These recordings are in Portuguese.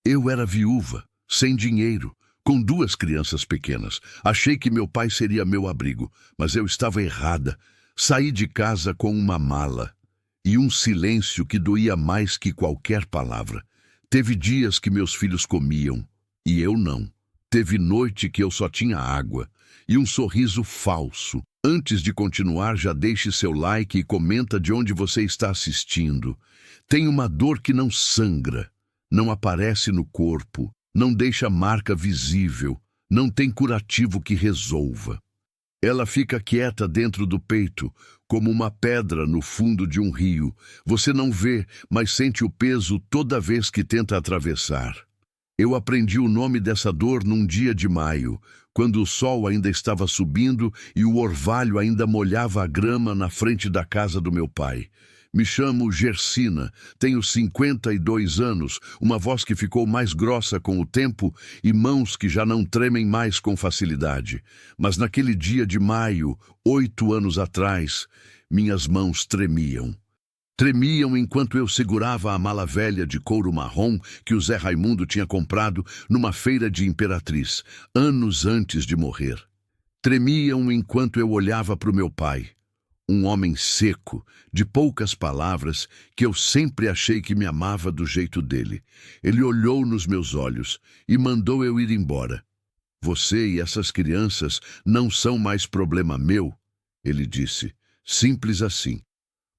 Eu era viúva, sem dinheiro, com 2 crianças pequenas. Achei que meu pai seria meu abrigo, mas eu estava errada. Saí de casa com uma mala e um silêncio que doía mais que qualquer palavra. Teve dias que meus filhos comiam e eu não. Teve noite que eu só tinha água e um sorriso falso. Antes de continuar, já deixe seu like e comenta de onde você está assistindo. Tem uma dor que não sangra, não aparece no corpo, não deixa marca visível, não tem curativo que resolva. Ela fica quieta dentro do peito, como uma pedra no fundo de um rio. Você não vê, mas sente o peso toda vez que tenta atravessar. Eu aprendi o nome dessa dor num dia de maio, quando o sol ainda estava subindo e o orvalho ainda molhava a grama na frente da casa do meu pai. Me chamo Gersina, tenho 52 anos, uma voz que ficou mais grossa com o tempo e mãos que já não tremem mais com facilidade. Mas naquele dia de maio, 8 anos atrás, minhas mãos tremiam. Tremiam enquanto eu segurava a mala velha de couro marrom que o Zé Raimundo tinha comprado numa feira de Imperatriz, anos antes de morrer. Tremiam enquanto eu olhava para o meu pai, um homem seco, de poucas palavras, que eu sempre achei que me amava do jeito dele. Ele olhou nos meus olhos e mandou eu ir embora. Você e essas crianças não são mais problema meu, ele disse, simples assim.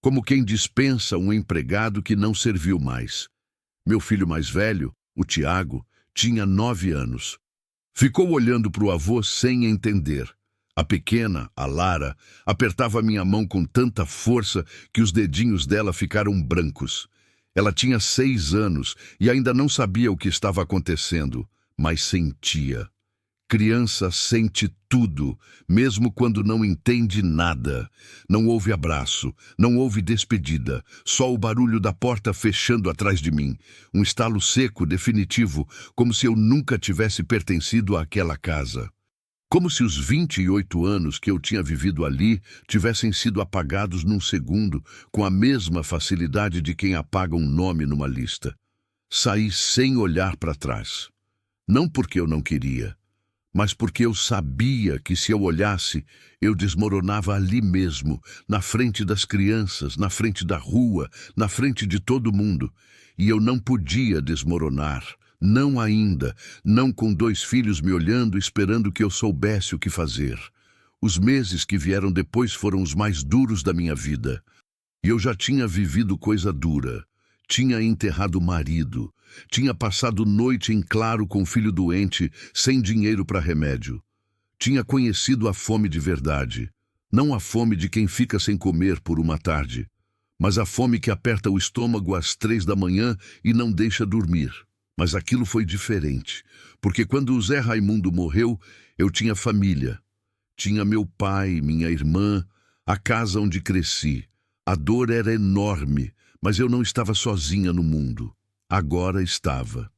Como quem dispensa um empregado que não serviu mais. Meu filho mais velho, o Tiago, tinha 9 anos. Ficou olhando para o avô sem entender. A pequena, a Lara, apertava minha mão com tanta força que os dedinhos dela ficaram brancos. Ela tinha 6 anos e ainda não sabia o que estava acontecendo, mas sentia. Criança sente tudo, mesmo quando não entende nada. Não houve abraço, não houve despedida, só o barulho da porta fechando atrás de mim. Um estalo seco, definitivo, como se eu nunca tivesse pertencido àquela casa. Como se os 28 anos que eu tinha vivido ali tivessem sido apagados num segundo, com a mesma facilidade de quem apaga um nome numa lista. Saí sem olhar para trás. Não porque eu não queria, mas porque eu sabia que se eu olhasse, eu desmoronava ali mesmo, na frente das crianças, na frente da rua, na frente de todo mundo. E eu não podia desmoronar, não ainda, não com 2 filhos me olhando, esperando que eu soubesse o que fazer. Os meses que vieram depois foram os mais duros da minha vida. E eu já tinha vivido coisa dura. Tinha enterrado o marido, tinha passado noite em claro com o filho doente, sem dinheiro para remédio. Tinha conhecido a fome de verdade, não a fome de quem fica sem comer por uma tarde, mas a fome que aperta o estômago às 3 da manhã e não deixa dormir. Mas aquilo foi diferente, porque quando o Zé Raimundo morreu, eu tinha família. Tinha meu pai, minha irmã, a casa onde cresci. A dor era enorme, mas eu não estava sozinha no mundo. Agora estava.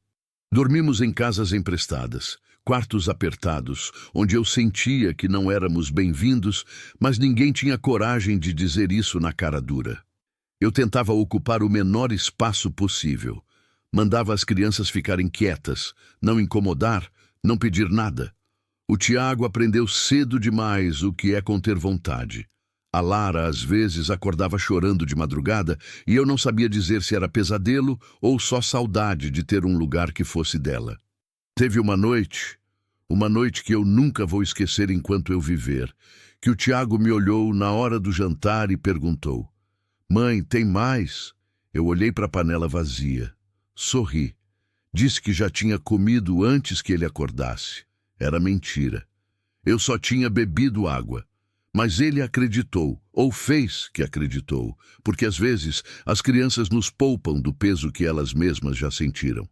Dormimos em casas emprestadas, quartos apertados, onde eu sentia que não éramos bem-vindos, mas ninguém tinha coragem de dizer isso na cara dura. Eu tentava ocupar o menor espaço possível. Mandava as crianças ficarem quietas, não incomodar, não pedir nada. O Tiago aprendeu cedo demais o que é conter vontade. A Lara, às vezes, acordava chorando de madrugada e eu não sabia dizer se era pesadelo ou só saudade de ter um lugar que fosse dela. Teve uma noite que eu nunca vou esquecer enquanto eu viver, que o Tiago me olhou na hora do jantar e perguntou: "Mãe, tem mais?" Eu olhei para a panela vazia. Sorri. Disse que já tinha comido antes que ele acordasse. Era mentira. Eu só tinha bebido água. Mas ele acreditou, ou fez que acreditou, porque às vezes as crianças nos poupam do peso que elas mesmas já sentiram.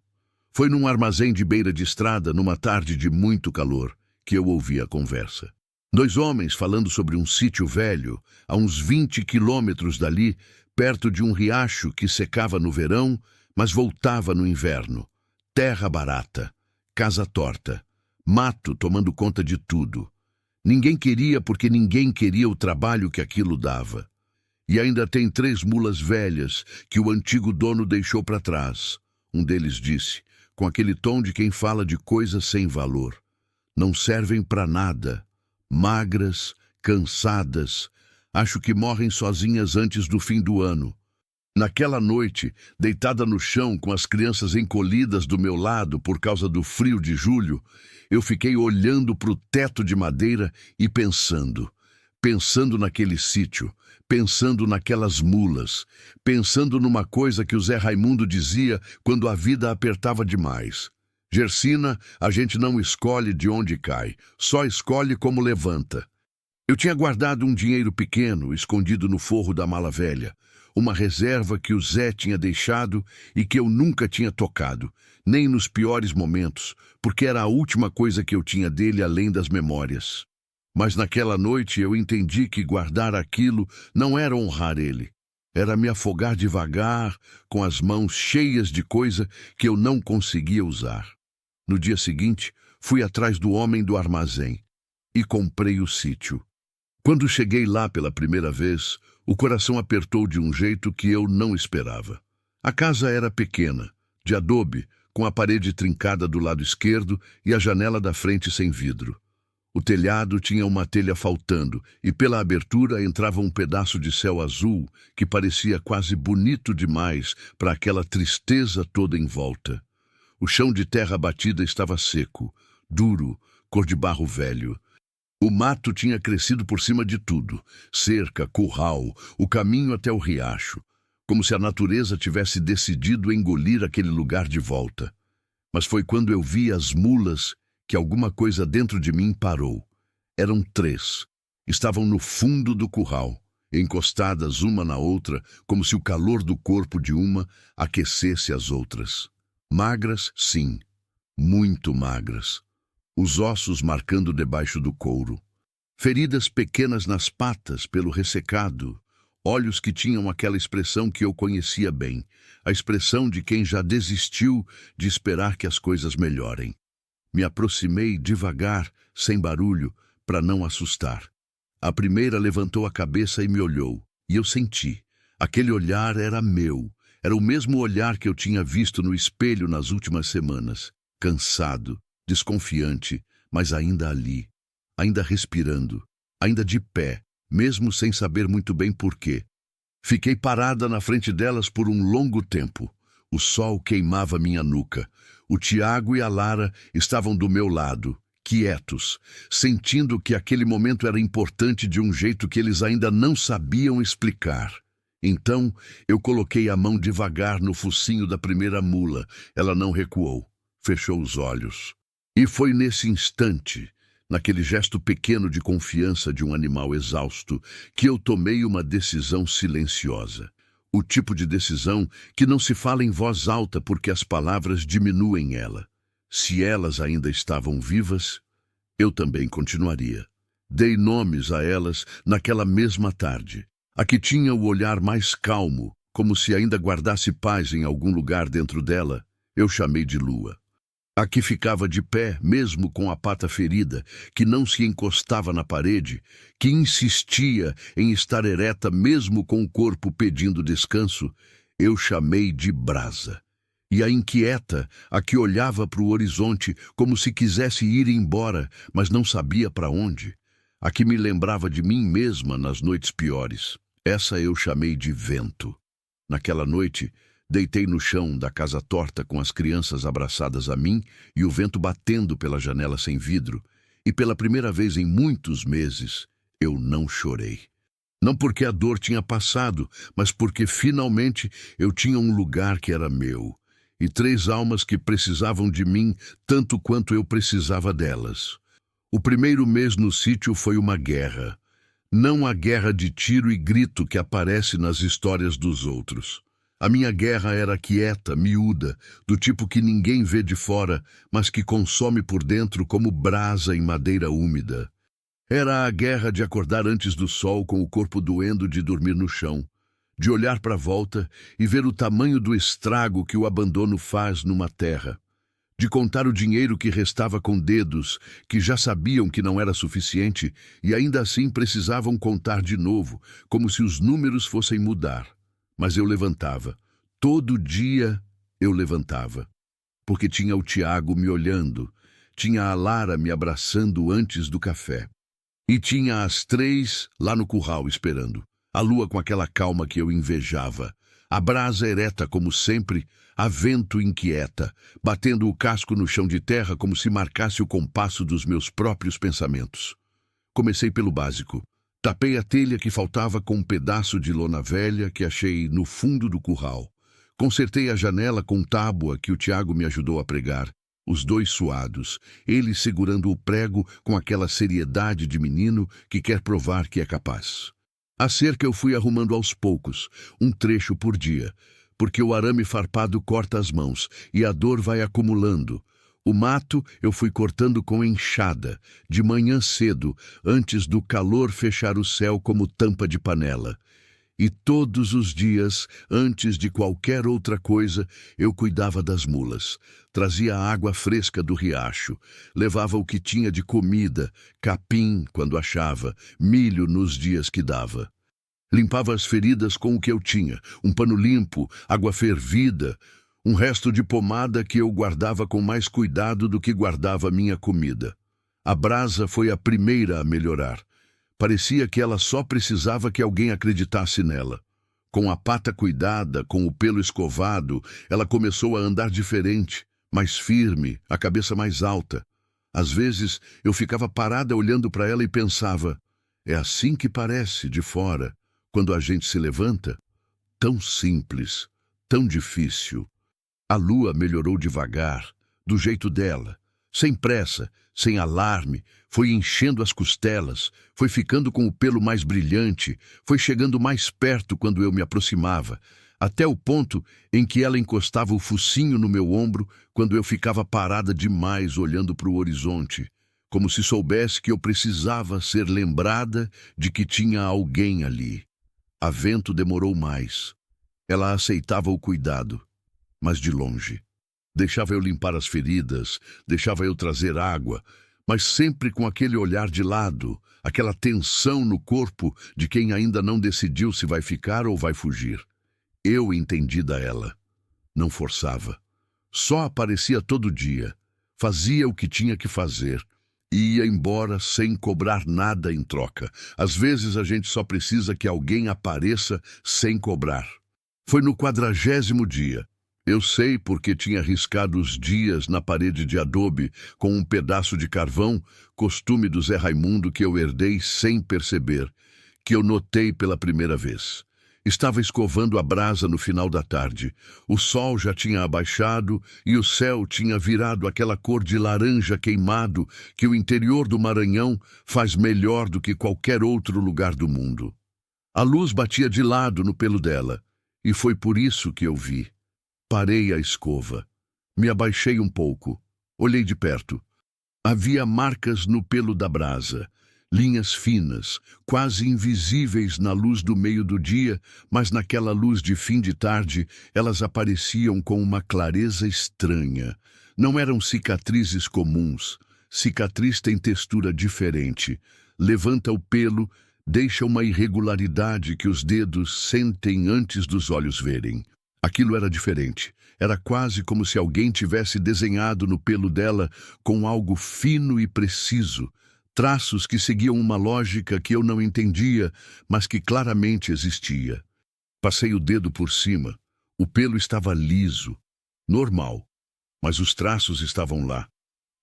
Foi num armazém de beira de estrada, numa tarde de muito calor, que eu ouvi a conversa. 2 homens falando sobre um sítio velho, a uns 20 quilômetros dali, perto de um riacho que secava no verão, mas voltava no inverno. Terra barata, casa torta, mato tomando conta de tudo. Ninguém queria porque ninguém queria o trabalho que aquilo dava. E ainda tem 3 mulas velhas que o antigo dono deixou para trás. Um deles disse: com aquele tom de quem fala de coisas sem valor. Não servem para nada, magras, cansadas, acho que morrem sozinhas antes do fim do ano. Naquela noite, deitada no chão com as crianças encolhidas do meu lado por causa do frio de julho, eu fiquei olhando para o teto de madeira e pensando naquele sítio, pensando naquelas mulas, pensando numa coisa que o Zé Raimundo dizia quando a vida apertava demais. Gersina, a gente não escolhe de onde cai, só escolhe como levanta. Eu tinha guardado um dinheiro pequeno, escondido no forro da mala velha, uma reserva que o Zé tinha deixado e que eu nunca tinha tocado, nem nos piores momentos, porque era a última coisa que eu tinha dele além das memórias. Mas naquela noite eu entendi que guardar aquilo não era honrar ele. Era me afogar devagar, com as mãos cheias de coisa que eu não conseguia usar. No dia seguinte, fui atrás do homem do armazém e comprei o sítio. Quando cheguei lá pela primeira vez, o coração apertou de um jeito que eu não esperava. A casa era pequena, de adobe, com a parede trincada do lado esquerdo e a janela da frente sem vidro. O telhado tinha uma telha faltando e pela abertura entrava um pedaço de céu azul que parecia quase bonito demais para aquela tristeza toda em volta. O chão de terra batida estava seco, duro, cor de barro velho. O mato tinha crescido por cima de tudo, cerca, curral, o caminho até o riacho, como se a natureza tivesse decidido engolir aquele lugar de volta. Mas foi quando eu vi as mulas que alguma coisa dentro de mim parou. Eram 3. Estavam no fundo do curral, encostadas uma na outra, como se o calor do corpo de uma aquecesse as outras. Magras, sim, muito magras. Os ossos marcando debaixo do couro. Feridas pequenas nas patas pelo ressecado. Olhos que tinham aquela expressão que eu conhecia bem, a expressão de quem já desistiu de esperar que as coisas melhorem. Me aproximei devagar, sem barulho, para não assustar. A primeira levantou a cabeça e me olhou, e eu senti. Aquele olhar era meu. Era o mesmo olhar que eu tinha visto no espelho nas últimas semanas. Cansado, desconfiante, mas ainda ali, ainda respirando, ainda de pé, mesmo sem saber muito bem por quê. Fiquei parada na frente delas por um longo tempo. O sol queimava minha nuca. O Tiago e a Lara estavam do meu lado, quietos, sentindo que aquele momento era importante de um jeito que eles ainda não sabiam explicar. Então, eu coloquei a mão devagar no focinho da primeira mula. Ela não recuou, fechou os olhos. E foi nesse instante, naquele gesto pequeno de confiança de um animal exausto, que eu tomei uma decisão silenciosa. O tipo de decisão que não se fala em voz alta porque as palavras diminuem ela. Se elas ainda estavam vivas, eu também continuaria. Dei nomes a elas naquela mesma tarde. A que tinha o olhar mais calmo, como se ainda guardasse paz em algum lugar dentro dela, eu chamei de Lua. A que ficava de pé, mesmo com a pata ferida, que não se encostava na parede, que insistia em estar ereta mesmo com o corpo pedindo descanso, eu chamei de Brasa. E a inquieta, a que olhava para o horizonte como se quisesse ir embora, mas não sabia para onde, a que me lembrava de mim mesma nas noites piores, essa eu chamei de Vento. Naquela noite, deitei no chão da casa torta com as crianças abraçadas a mim e o vento batendo pela janela sem vidro, e pela primeira vez em muitos meses, eu não chorei. Não porque a dor tinha passado, mas porque finalmente eu tinha um lugar que era meu, e 3 almas que precisavam de mim tanto quanto eu precisava delas. O primeiro mês no sítio foi uma guerra, não a guerra de tiro e grito que aparece nas histórias dos outros. A minha guerra era quieta, miúda, do tipo que ninguém vê de fora, mas que consome por dentro como brasa em madeira úmida. Era a guerra de acordar antes do sol com o corpo doendo de dormir no chão, de olhar para a volta e ver o tamanho do estrago que o abandono faz numa terra, de contar o dinheiro que restava com dedos que já sabiam que não era suficiente e ainda assim precisavam contar de novo, como se os números fossem mudar. Mas eu levantava. Todo dia eu levantava. porque tinha o Tiago me olhando, tinha a Lara me abraçando antes do café. E tinha as 3 lá no curral esperando, a lua com aquela calma que eu invejava, a brasa ereta como sempre, a vento inquieta, batendo o casco no chão de terra como se marcasse o compasso dos meus próprios pensamentos. Comecei pelo básico. Tapei a telha que faltava com um pedaço de lona velha que achei no fundo do curral. Consertei a janela com tábua que o Tiago me ajudou a pregar, os 2 suados, ele segurando o prego com aquela seriedade de menino que quer provar que é capaz. A cerca eu fui arrumando aos poucos, um trecho por dia, porque o arame farpado corta as mãos e a dor vai acumulando. O mato eu fui cortando com enxada, de manhã cedo, antes do calor fechar o céu como tampa de panela. E todos os dias, antes de qualquer outra coisa, eu cuidava das mulas. Trazia a água fresca do riacho, levava o que tinha de comida, capim quando achava, milho nos dias que dava. Limpava as feridas com o que eu tinha, um pano limpo, água fervida, um resto de pomada que eu guardava com mais cuidado do que guardava minha comida. A brasa foi a primeira a melhorar. Parecia que ela só precisava que alguém acreditasse nela. Com a pata cuidada, com o pelo escovado, ela começou a andar diferente, mais firme, a cabeça mais alta. Às vezes, eu ficava parada olhando para ela e pensava, é assim que parece, de fora, quando a gente se levanta? Tão simples, tão difícil. A lua melhorou devagar, do jeito dela, sem pressa, sem alarme, foi enchendo as costelas, foi ficando com o pelo mais brilhante, foi chegando mais perto quando eu me aproximava, até o ponto em que ela encostava o focinho no meu ombro quando eu ficava parada demais olhando para o horizonte, como se soubesse que eu precisava ser lembrada de que tinha alguém ali. A vento demorou mais. Ela aceitava o cuidado, mas de longe. Deixava eu limpar as feridas, deixava eu trazer água, mas sempre com aquele olhar de lado, aquela tensão no corpo de quem ainda não decidiu se vai ficar ou vai fugir. Eu entendida ela. Não forçava. Só aparecia todo dia. Fazia o que tinha que fazer. E ia embora sem cobrar nada em troca. Às vezes a gente só precisa que alguém apareça sem cobrar. Foi no 40º dia. Eu sei porque tinha riscado os dias na parede de adobe com um pedaço de carvão, costume do Zé Raimundo que eu herdei sem perceber, que eu notei pela primeira vez. Estava escovando a brasa no final da tarde. O sol já tinha abaixado e o céu tinha virado aquela cor de laranja queimado que o interior do Maranhão faz melhor do que qualquer outro lugar do mundo. A luz batia de lado no pelo dela, e foi por isso que eu vi. Parei a escova. Me abaixei um pouco. Olhei de perto. Havia marcas no pelo da brasa, linhas finas, quase invisíveis na luz do meio do dia, mas naquela luz de fim de tarde, elas apareciam com uma clareza estranha. Não eram cicatrizes comuns. Cicatriz tem textura diferente. Levanta o pelo, deixa uma irregularidade que os dedos sentem antes dos olhos verem. Aquilo era diferente. Era quase como se alguém tivesse desenhado no pelo dela com algo fino e preciso, traços que seguiam uma lógica que eu não entendia, mas que claramente existia. Passei o dedo por cima. O pelo estava liso, normal, mas os traços estavam lá.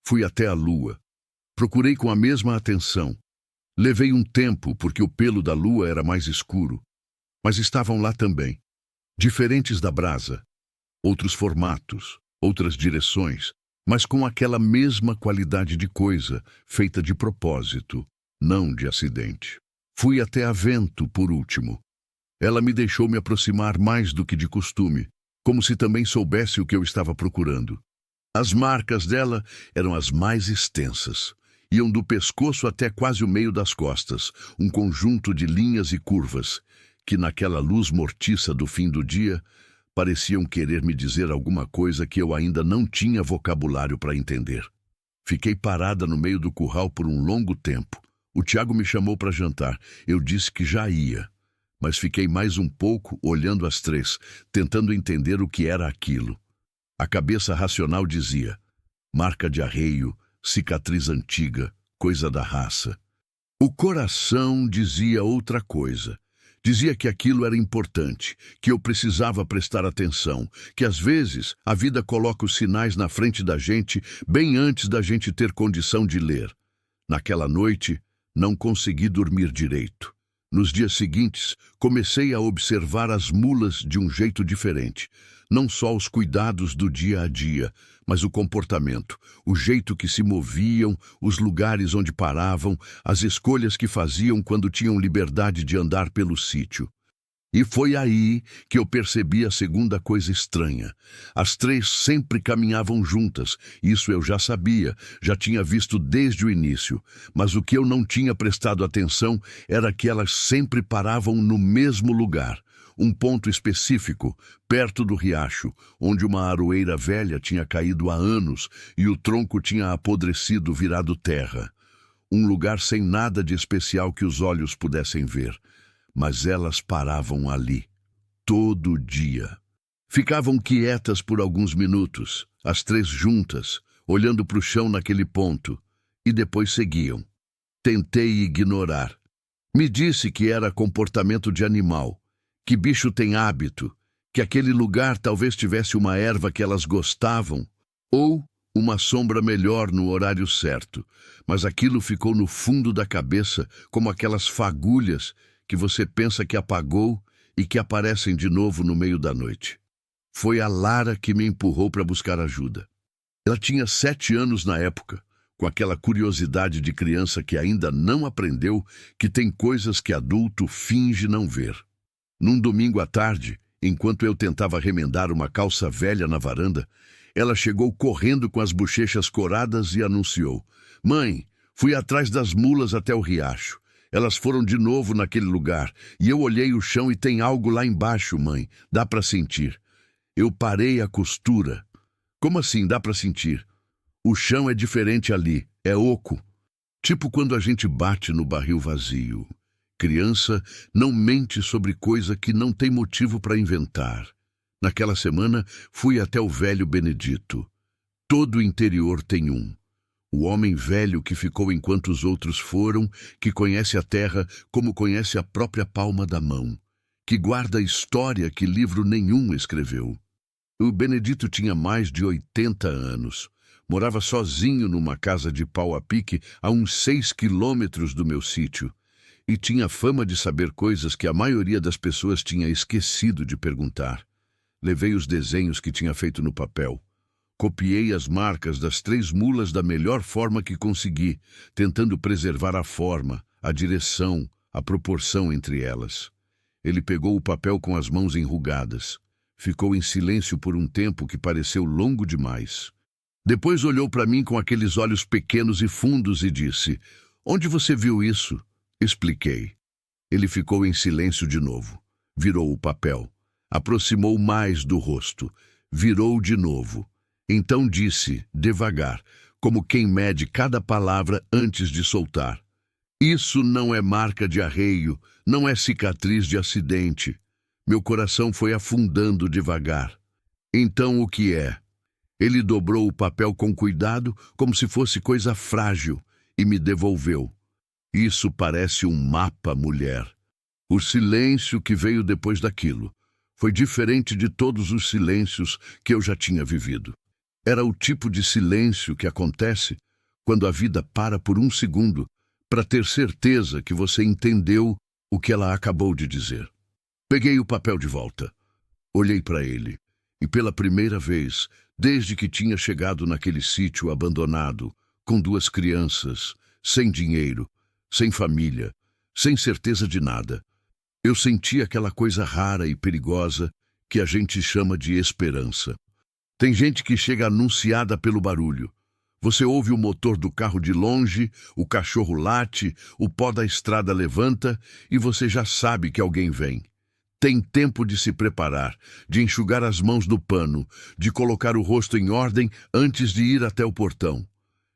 Fui até a lua. Procurei com a mesma atenção. Levei um tempo porque o pelo da lua era mais escuro, mas estavam lá também. Diferentes da brasa, outros formatos, outras direções, mas com aquela mesma qualidade de coisa, feita de propósito, não de acidente. Fui até a vento, por último. Ela me deixou me aproximar mais do que de costume, como se também soubesse o que eu estava procurando. As marcas dela eram as mais extensas. Iam do pescoço até quase o meio das costas, um conjunto de linhas e curvas, que naquela luz mortiça do fim do dia, pareciam querer me dizer alguma coisa que eu ainda não tinha vocabulário para entender. Fiquei parada no meio do curral por um longo tempo. O Tiago me chamou para jantar. Eu disse que já ia, mas fiquei mais um pouco olhando as 3, tentando entender o que era aquilo. A cabeça racional dizia: marca de arreio, cicatriz antiga, coisa da raça. O coração dizia outra coisa. Dizia que aquilo era importante, que eu precisava prestar atenção, que às vezes a vida coloca os sinais na frente da gente bem antes da gente ter condição de ler. Naquela noite, não consegui dormir direito. Nos dias seguintes, comecei a observar as mulas de um jeito diferente. Não só os cuidados do dia a dia, mas o comportamento, o jeito que se moviam, os lugares onde paravam, as escolhas que faziam quando tinham liberdade de andar pelo sítio. E foi aí que eu percebi a segunda coisa estranha. As três sempre caminhavam juntas. Isso eu já sabia, já tinha visto desde o início. Mas o que eu não tinha prestado atenção era que elas sempre paravam no mesmo lugar. Um ponto específico, perto do riacho, onde uma aroeira velha tinha caído há anos e o tronco tinha apodrecido, virado terra. Um lugar sem nada de especial que os olhos pudessem ver. Mas elas paravam ali, todo dia. Ficavam quietas por alguns minutos, as três juntas, olhando para o chão naquele ponto, e depois seguiam. Tentei ignorar. Me disse que era comportamento de animal, que bicho tem hábito, que aquele lugar talvez tivesse uma erva que elas gostavam, ou uma sombra melhor no horário certo, mas aquilo ficou no fundo da cabeça, como aquelas fagulhas que você pensa que apagou e que aparecem de novo no meio da noite. Foi a Lara que me empurrou para buscar ajuda. Ela tinha 7 anos na época, com aquela curiosidade de criança que ainda não aprendeu que tem coisas que adulto finge não ver. Num domingo à tarde, enquanto eu tentava remendar uma calça velha na varanda, ela chegou correndo com as bochechas coradas e anunciou: "Mãe, fui atrás das mulas até o riacho. Elas foram de novo naquele lugar, e eu olhei o chão e tem algo lá embaixo, mãe. Dá para sentir." Eu parei a costura. Como assim dá para sentir? O chão é diferente ali, é oco. Tipo quando a gente bate no barril vazio. Criança não mente sobre coisa que não tem motivo para inventar. Naquela semana, fui até o velho Benedito. Todo o interior tem um. O homem velho que ficou enquanto os outros foram, que conhece a terra como conhece a própria palma da mão, que guarda a história que livro nenhum escreveu. O Benedito tinha mais de 80 anos. Morava sozinho numa casa de pau a pique a uns 6 quilômetros do meu sítio. E tinha fama de saber coisas que a maioria das pessoas tinha esquecido de perguntar. Levei os desenhos que tinha feito no papel. Copiei as marcas das 3 mulas da melhor forma que consegui, tentando preservar a forma, a direção, a proporção entre elas. Ele pegou o papel com as mãos enrugadas. Ficou em silêncio por um tempo que pareceu longo demais. Depois olhou para mim com aqueles olhos pequenos e fundos e disse: "Onde você viu isso?" Expliquei. Ele ficou em silêncio de novo. Virou o papel. Aproximou mais do rosto. Virou de novo. Então disse, devagar, como quem mede cada palavra antes de soltar: "Isso não é marca de arreio, não é cicatriz de acidente." Meu coração foi afundando devagar. "Então o que é?" Ele dobrou o papel com cuidado, como se fosse coisa frágil, e me devolveu. "Isso parece um mapa, mulher." O silêncio que veio depois daquilo foi diferente de todos os silêncios que eu já tinha vivido. Era o tipo de silêncio que acontece quando a vida para por um segundo para ter certeza que você entendeu o que ela acabou de dizer. Peguei o papel de volta. Olhei para ele e pela primeira vez, desde que tinha chegado naquele sítio abandonado, com 2 crianças, sem dinheiro, sem família, sem certeza de nada, eu senti aquela coisa rara e perigosa que a gente chama de esperança. Tem gente que chega anunciada pelo barulho. Você ouve o motor do carro de longe, o cachorro late, o pó da estrada levanta e você já sabe que alguém vem. Tem tempo de se preparar, de enxugar as mãos no pano, de colocar o rosto em ordem antes de ir até o portão.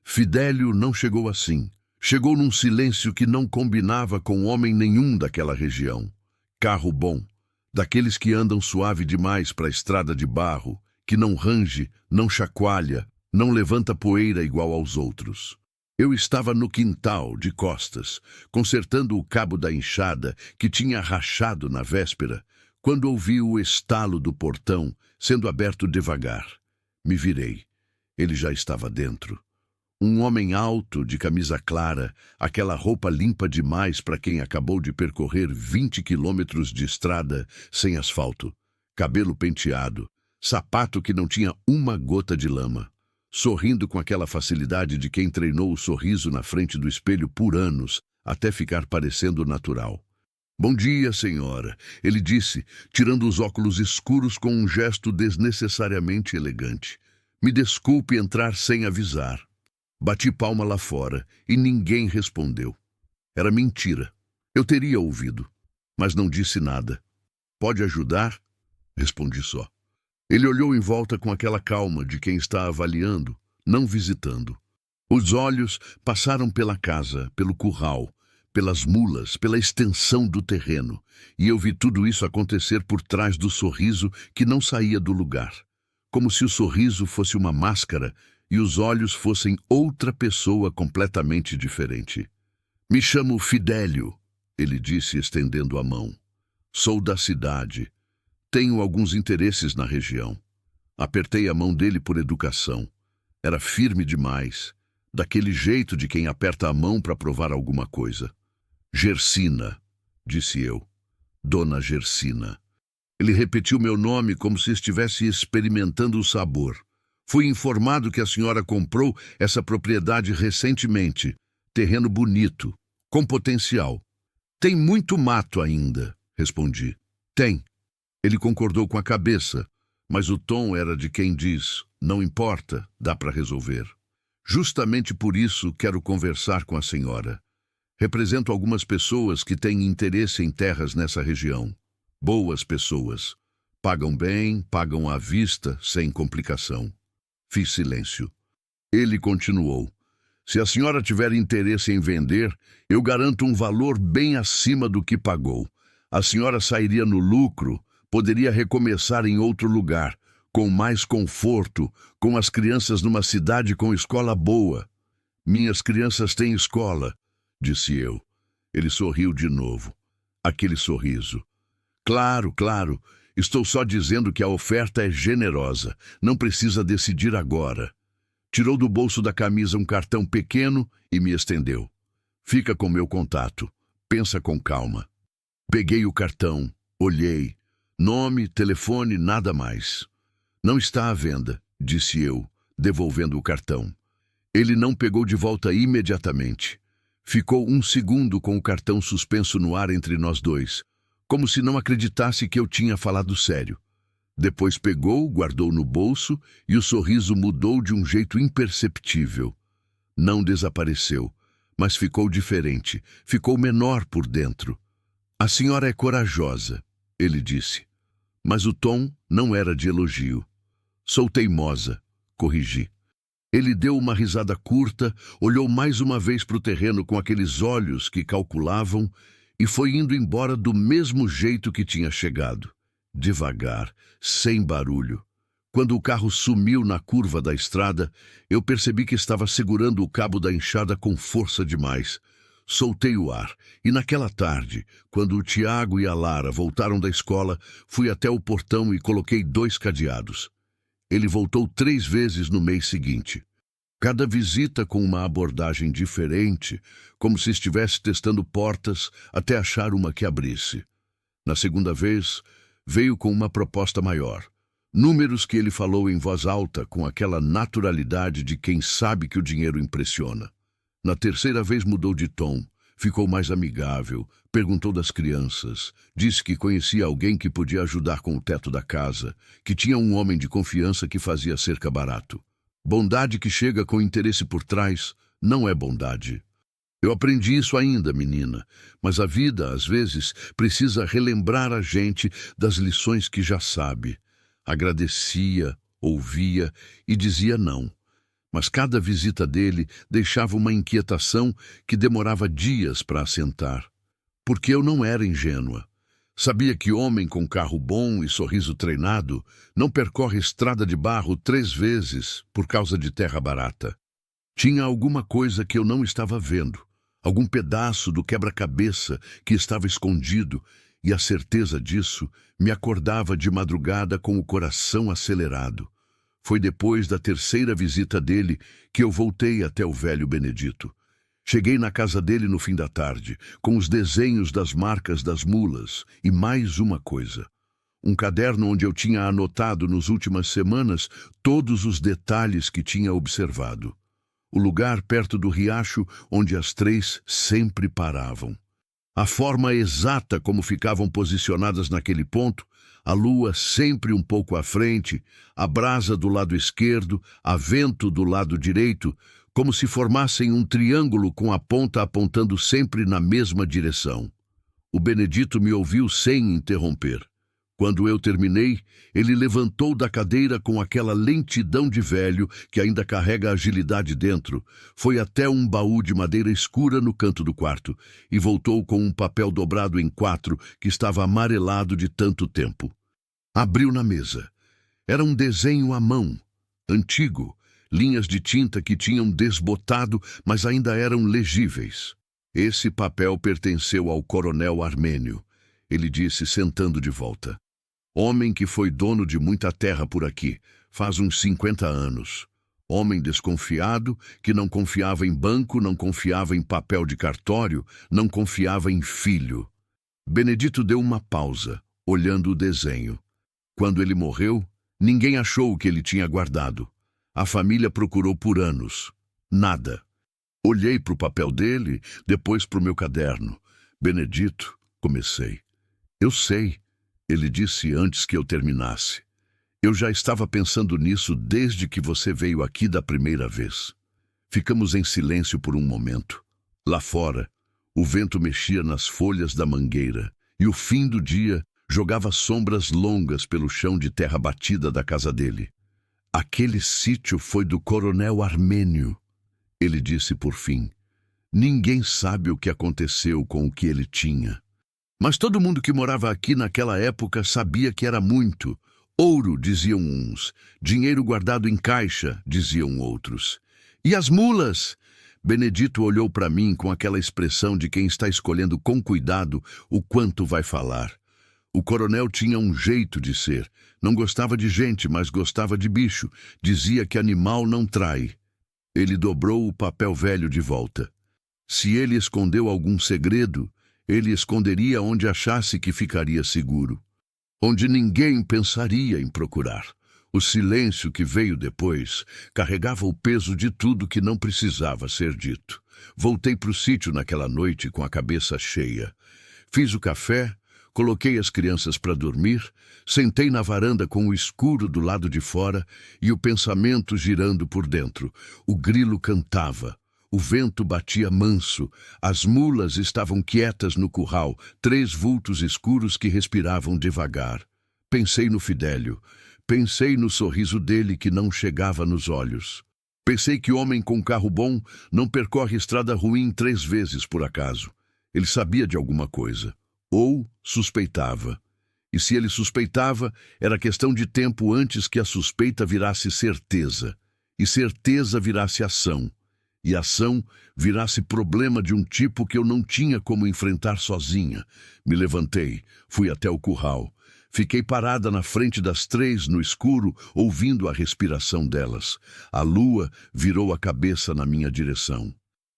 Fidélio não chegou assim. Chegou num silêncio que não combinava com homem nenhum daquela região. Carro bom, daqueles que andam suave demais para a estrada de barro, que não range, não chacoalha, não levanta poeira igual aos outros. Eu estava no quintal, de costas, consertando o cabo da enxada que tinha rachado na véspera, quando ouvi o estalo do portão sendo aberto devagar. Me virei. Ele já estava dentro. Um homem alto, de camisa clara, aquela roupa limpa demais para quem acabou de percorrer 20 quilômetros de estrada sem asfalto, cabelo penteado, sapato que não tinha uma gota de lama, sorrindo com aquela facilidade de quem treinou o sorriso na frente do espelho por anos, até ficar parecendo natural. "Bom dia, senhora", ele disse, tirando os óculos escuros com um gesto desnecessariamente elegante. "Me desculpe entrar sem avisar." Bati palma lá fora e ninguém respondeu. Era mentira. Eu teria ouvido, mas não disse nada. "Pode ajudar?" Respondi só. Ele olhou em volta com aquela calma de quem está avaliando, não visitando. Os olhos passaram pela casa, pelo curral, pelas mulas, pela extensão do terreno, e eu vi tudo isso acontecer por trás do sorriso que não saía do lugar, como se o sorriso fosse uma máscara e os olhos fossem outra pessoa completamente diferente. "Me chamo Fidélio", ele disse, estendendo a mão. "Sou da cidade. Tenho alguns interesses na região." Apertei a mão dele por educação. Era firme demais, daquele jeito de quem aperta a mão para provar alguma coisa. "Gersina", disse eu. "Dona Gersina." Ele repetiu meu nome como se estivesse experimentando o sabor. "Fui informado que a senhora comprou essa propriedade recentemente. Terreno bonito, com potencial." "Tem muito mato ainda", respondi. "Tem." Ele concordou com a cabeça, mas o tom era de quem diz: "Não importa, dá para resolver." "Justamente por isso quero conversar com a senhora. Represento algumas pessoas que têm interesse em terras nessa região. Boas pessoas. Pagam bem, pagam à vista, sem complicação." Fiz silêncio. Ele continuou: "Se a senhora tiver interesse em vender, eu garanto um valor bem acima do que pagou. A senhora sairia no lucro, poderia recomeçar em outro lugar, com mais conforto, com as crianças numa cidade com escola boa." "Minhas crianças têm escola", disse eu. Ele sorriu de novo. Aquele sorriso. Claro, claro. Estou só dizendo que a oferta é generosa. Não precisa decidir agora." Tirou do bolso da camisa um cartão pequeno e me estendeu. "Fica com meu contato. Pensa com calma." Peguei o cartão, olhei. Nome, telefone, nada mais. "Não está à venda", disse eu, devolvendo o cartão. Ele não pegou de volta imediatamente. Ficou um segundo com o cartão suspenso no ar entre nós dois, como se não acreditasse que eu tinha falado sério. Depois pegou, guardou no bolso e o sorriso mudou de um jeito imperceptível. Não desapareceu, mas ficou diferente, ficou menor por dentro. "A senhora é corajosa", ele disse. Mas o tom não era de elogio. "Sou teimosa", corrigi. Ele deu uma risada curta, olhou mais uma vez para o terreno com aqueles olhos que calculavam e foi indo embora do mesmo jeito que tinha chegado. Devagar, sem barulho. Quando o carro sumiu na curva da estrada, eu percebi que estava segurando o cabo da enxada com força demais. Soltei o ar, e naquela tarde, quando o Tiago e a Lara voltaram da escola, fui até o portão e coloquei 2 cadeados. Ele voltou 3 vezes no mês seguinte. Cada visita com uma abordagem diferente, como se estivesse testando portas até achar uma que abrisse. Na segunda vez, veio com uma proposta maior. Números que ele falou em voz alta com aquela naturalidade de quem sabe que o dinheiro impressiona. Na terceira vez mudou de tom, ficou mais amigável, perguntou das crianças, disse que conhecia alguém que podia ajudar com o teto da casa, que tinha um homem de confiança que fazia cerca barato. Bondade que chega com interesse por trás não é bondade. Eu aprendi isso ainda, menina, mas a vida, às vezes, precisa relembrar a gente das lições que já sabe. Agradecia, ouvia e dizia não. Mas cada visita dele deixava uma inquietação que demorava dias para assentar. Porque eu não era ingênua. Sabia que homem com carro bom e sorriso treinado não percorre estrada de barro 3 vezes por causa de terra barata. Tinha alguma coisa que eu não estava vendo, algum pedaço do quebra-cabeça que estava escondido, e a certeza disso me acordava de madrugada com o coração acelerado. Foi depois da terceira visita dele que eu voltei até o velho Benedito. Cheguei na casa dele no fim da tarde, com os desenhos das marcas das mulas e mais uma coisa. Um caderno onde eu tinha anotado nas últimas semanas todos os detalhes que tinha observado. O lugar perto do riacho onde as três sempre paravam. A forma exata como ficavam posicionadas naquele ponto, a lua sempre um pouco à frente, a brasa do lado esquerdo, a vento do lado direito, como se formassem um triângulo com a ponta apontando sempre na mesma direção. O Benedito me ouviu sem interromper. Quando eu terminei, ele levantou da cadeira com aquela lentidão de velho que ainda carrega agilidade dentro, foi até um baú de madeira escura no canto do quarto e voltou com um papel dobrado em 4 que estava amarelado de tanto tempo. Abriu na mesa. Era um desenho à mão, antigo, linhas de tinta que tinham desbotado, mas ainda eram legíveis. Esse papel pertenceu ao coronel Armênio, ele disse sentando de volta. Homem que foi dono de muita terra por aqui, faz uns 50 anos. Homem desconfiado, que não confiava em banco, não confiava em papel de cartório, não confiava em filho. Benedito deu uma pausa, olhando o desenho. Quando ele morreu, ninguém achou o que ele tinha guardado. A família procurou por anos. Nada. Olhei para o papel dele, depois para o meu caderno. Benedito, comecei. Eu sei. Ele disse antes que eu terminasse. Eu já estava pensando nisso desde que você veio aqui da primeira vez. Ficamos em silêncio por um momento. Lá fora, o vento mexia nas folhas da mangueira e o fim do dia jogava sombras longas pelo chão de terra batida da casa dele. Aquele sítio foi do coronel Armênio, ele disse por fim. Ninguém sabe o que aconteceu com o que ele tinha. Mas todo mundo que morava aqui naquela época sabia que era muito. Ouro, diziam uns. Dinheiro guardado em caixa, diziam outros. E as mulas? Benedito olhou para mim com aquela expressão de quem está escolhendo com cuidado o quanto vai falar. O coronel tinha um jeito de ser. Não gostava de gente, mas gostava de bicho. Dizia que animal não trai. Ele dobrou o papel velho de volta. Se ele escondeu algum segredo, ele esconderia onde achasse que ficaria seguro. Onde ninguém pensaria em procurar. O silêncio que veio depois carregava o peso de tudo que não precisava ser dito. Voltei para o sítio naquela noite com a cabeça cheia. Fiz o café, coloquei as crianças para dormir, sentei na varanda com o escuro do lado de fora e o pensamento girando por dentro. O grilo cantava. O vento batia manso, as mulas estavam quietas no curral, 3 vultos escuros que respiravam devagar. Pensei no Fidélio, pensei no sorriso dele que não chegava nos olhos. Pensei que homem com carro bom não percorre estrada ruim 3 vezes por acaso. Ele sabia de alguma coisa, ou suspeitava. E se ele suspeitava, era questão de tempo antes que a suspeita virasse certeza, e certeza virasse ação. E ação virasse problema de um tipo que eu não tinha como enfrentar sozinha. Me levantei, fui até o curral. Fiquei parada na frente das 3 no escuro, ouvindo a respiração delas. A lua virou a cabeça na minha direção.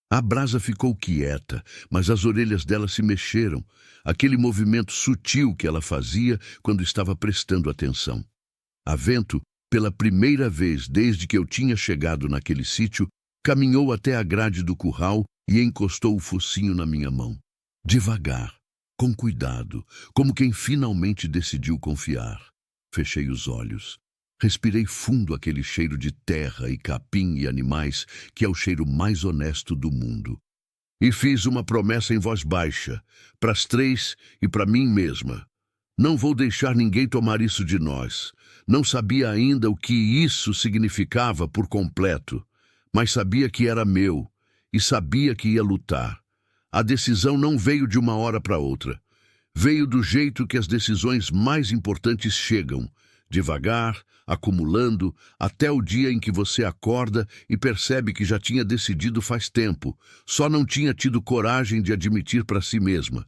A brasa ficou quieta, mas as orelhas dela se mexeram, aquele movimento sutil que ela fazia quando estava prestando atenção. A vento, pela primeira vez desde que eu tinha chegado naquele sítio, caminhou até a grade do curral e encostou o focinho na minha mão. Devagar, com cuidado, como quem finalmente decidiu confiar. Fechei os olhos. Respirei fundo aquele cheiro de terra e capim e animais, que é o cheiro mais honesto do mundo. E fiz uma promessa em voz baixa, para as 3 e para mim mesma. Não vou deixar ninguém tomar isso de nós. Não sabia ainda o que isso significava por completo. Mas sabia que era meu, e sabia que ia lutar. A decisão não veio de uma hora para outra. Veio do jeito que as decisões mais importantes chegam, devagar, acumulando, até o dia em que você acorda e percebe que já tinha decidido faz tempo, só não tinha tido coragem de admitir para si mesma.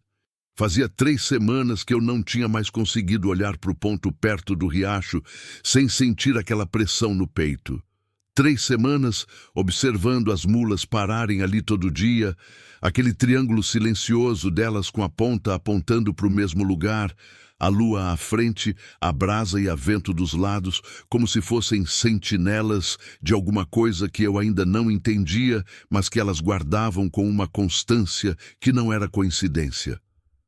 Fazia 3 semanas que eu não tinha mais conseguido olhar para o ponto perto do riacho sem sentir aquela pressão no peito. 3 semanas observando as mulas pararem ali todo dia, aquele triângulo silencioso delas com a ponta apontando para o mesmo lugar, a lua à frente, a brasa e a vento dos lados, como se fossem sentinelas de alguma coisa que eu ainda não entendia, mas que elas guardavam com uma constância que não era coincidência.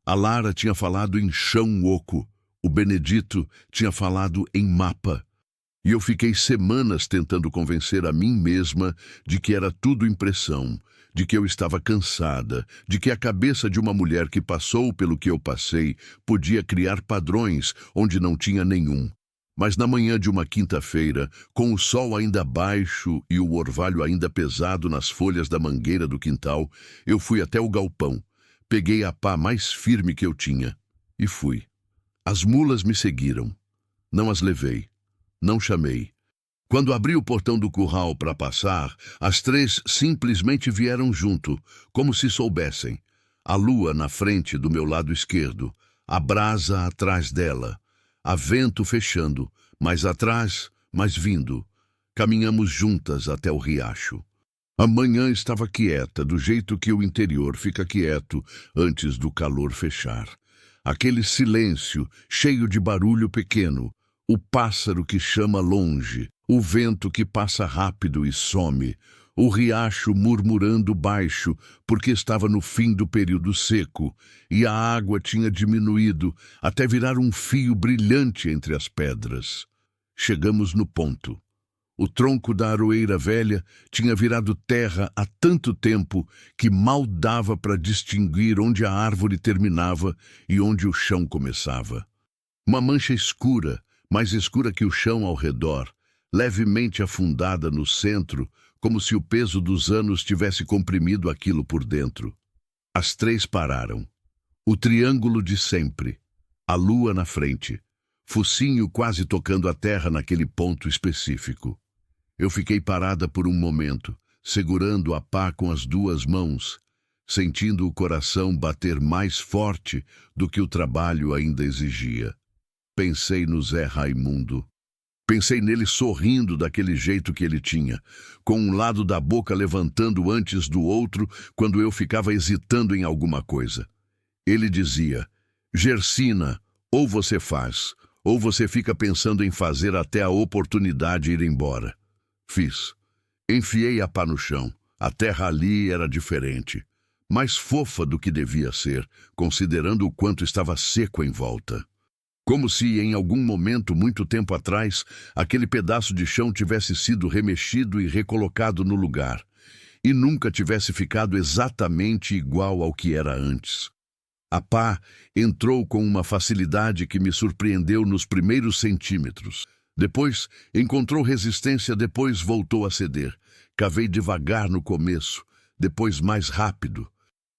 A Lara tinha falado em chão oco, o Benedito tinha falado em mapa. E eu fiquei semanas tentando convencer a mim mesma de que era tudo impressão, de que eu estava cansada, de que a cabeça de uma mulher que passou pelo que eu passei podia criar padrões onde não tinha nenhum. Mas na manhã de uma quinta-feira, com o sol ainda baixo e o orvalho ainda pesado nas folhas da mangueira do quintal, eu fui até o galpão, peguei a pá mais firme que eu tinha e fui. As mulas me seguiram. Não as levei. Não chamei. Quando abri o portão do curral para passar, as 3 simplesmente vieram junto, como se soubessem. A lua na frente do meu lado esquerdo, a brasa atrás dela, a vento fechando, mais atrás, mais vindo. Caminhamos juntas até o riacho. A manhã estava quieta, do jeito que o interior fica quieto antes do calor fechar. Aquele silêncio, cheio de barulho pequeno, o pássaro que chama longe, o vento que passa rápido e some, o riacho murmurando baixo porque estava no fim do período seco e a água tinha diminuído até virar um fio brilhante entre as pedras. Chegamos no ponto. O tronco da aroeira velha tinha virado terra há tanto tempo que mal dava para distinguir onde a árvore terminava e onde o chão começava. Uma mancha escura, mais escura que o chão ao redor, levemente afundada no centro, como se o peso dos anos tivesse comprimido aquilo por dentro. As 3 pararam. O triângulo de sempre. A lua na frente. Focinho quase tocando a terra naquele ponto específico. Eu fiquei parada por um momento, segurando a pá com as 2 mãos, sentindo o coração bater mais forte do que o trabalho ainda exigia. Pensei no Zé Raimundo. Pensei nele sorrindo daquele jeito que ele tinha, com um lado da boca levantando antes do outro quando eu ficava hesitando em alguma coisa. Ele dizia: Gersina, ou você faz, ou você fica pensando em fazer até a oportunidade ir embora. Fiz. Enfiei a pá no chão. A terra ali era diferente, mais fofa do que devia ser, considerando o quanto estava seco em volta. Como se, em algum momento, muito tempo atrás, aquele pedaço de chão tivesse sido remexido e recolocado no lugar, e nunca tivesse ficado exatamente igual ao que era antes. A pá entrou com uma facilidade que me surpreendeu nos primeiros centímetros. Depois, encontrou resistência, depois voltou a ceder. Cavei devagar no começo, depois mais rápido.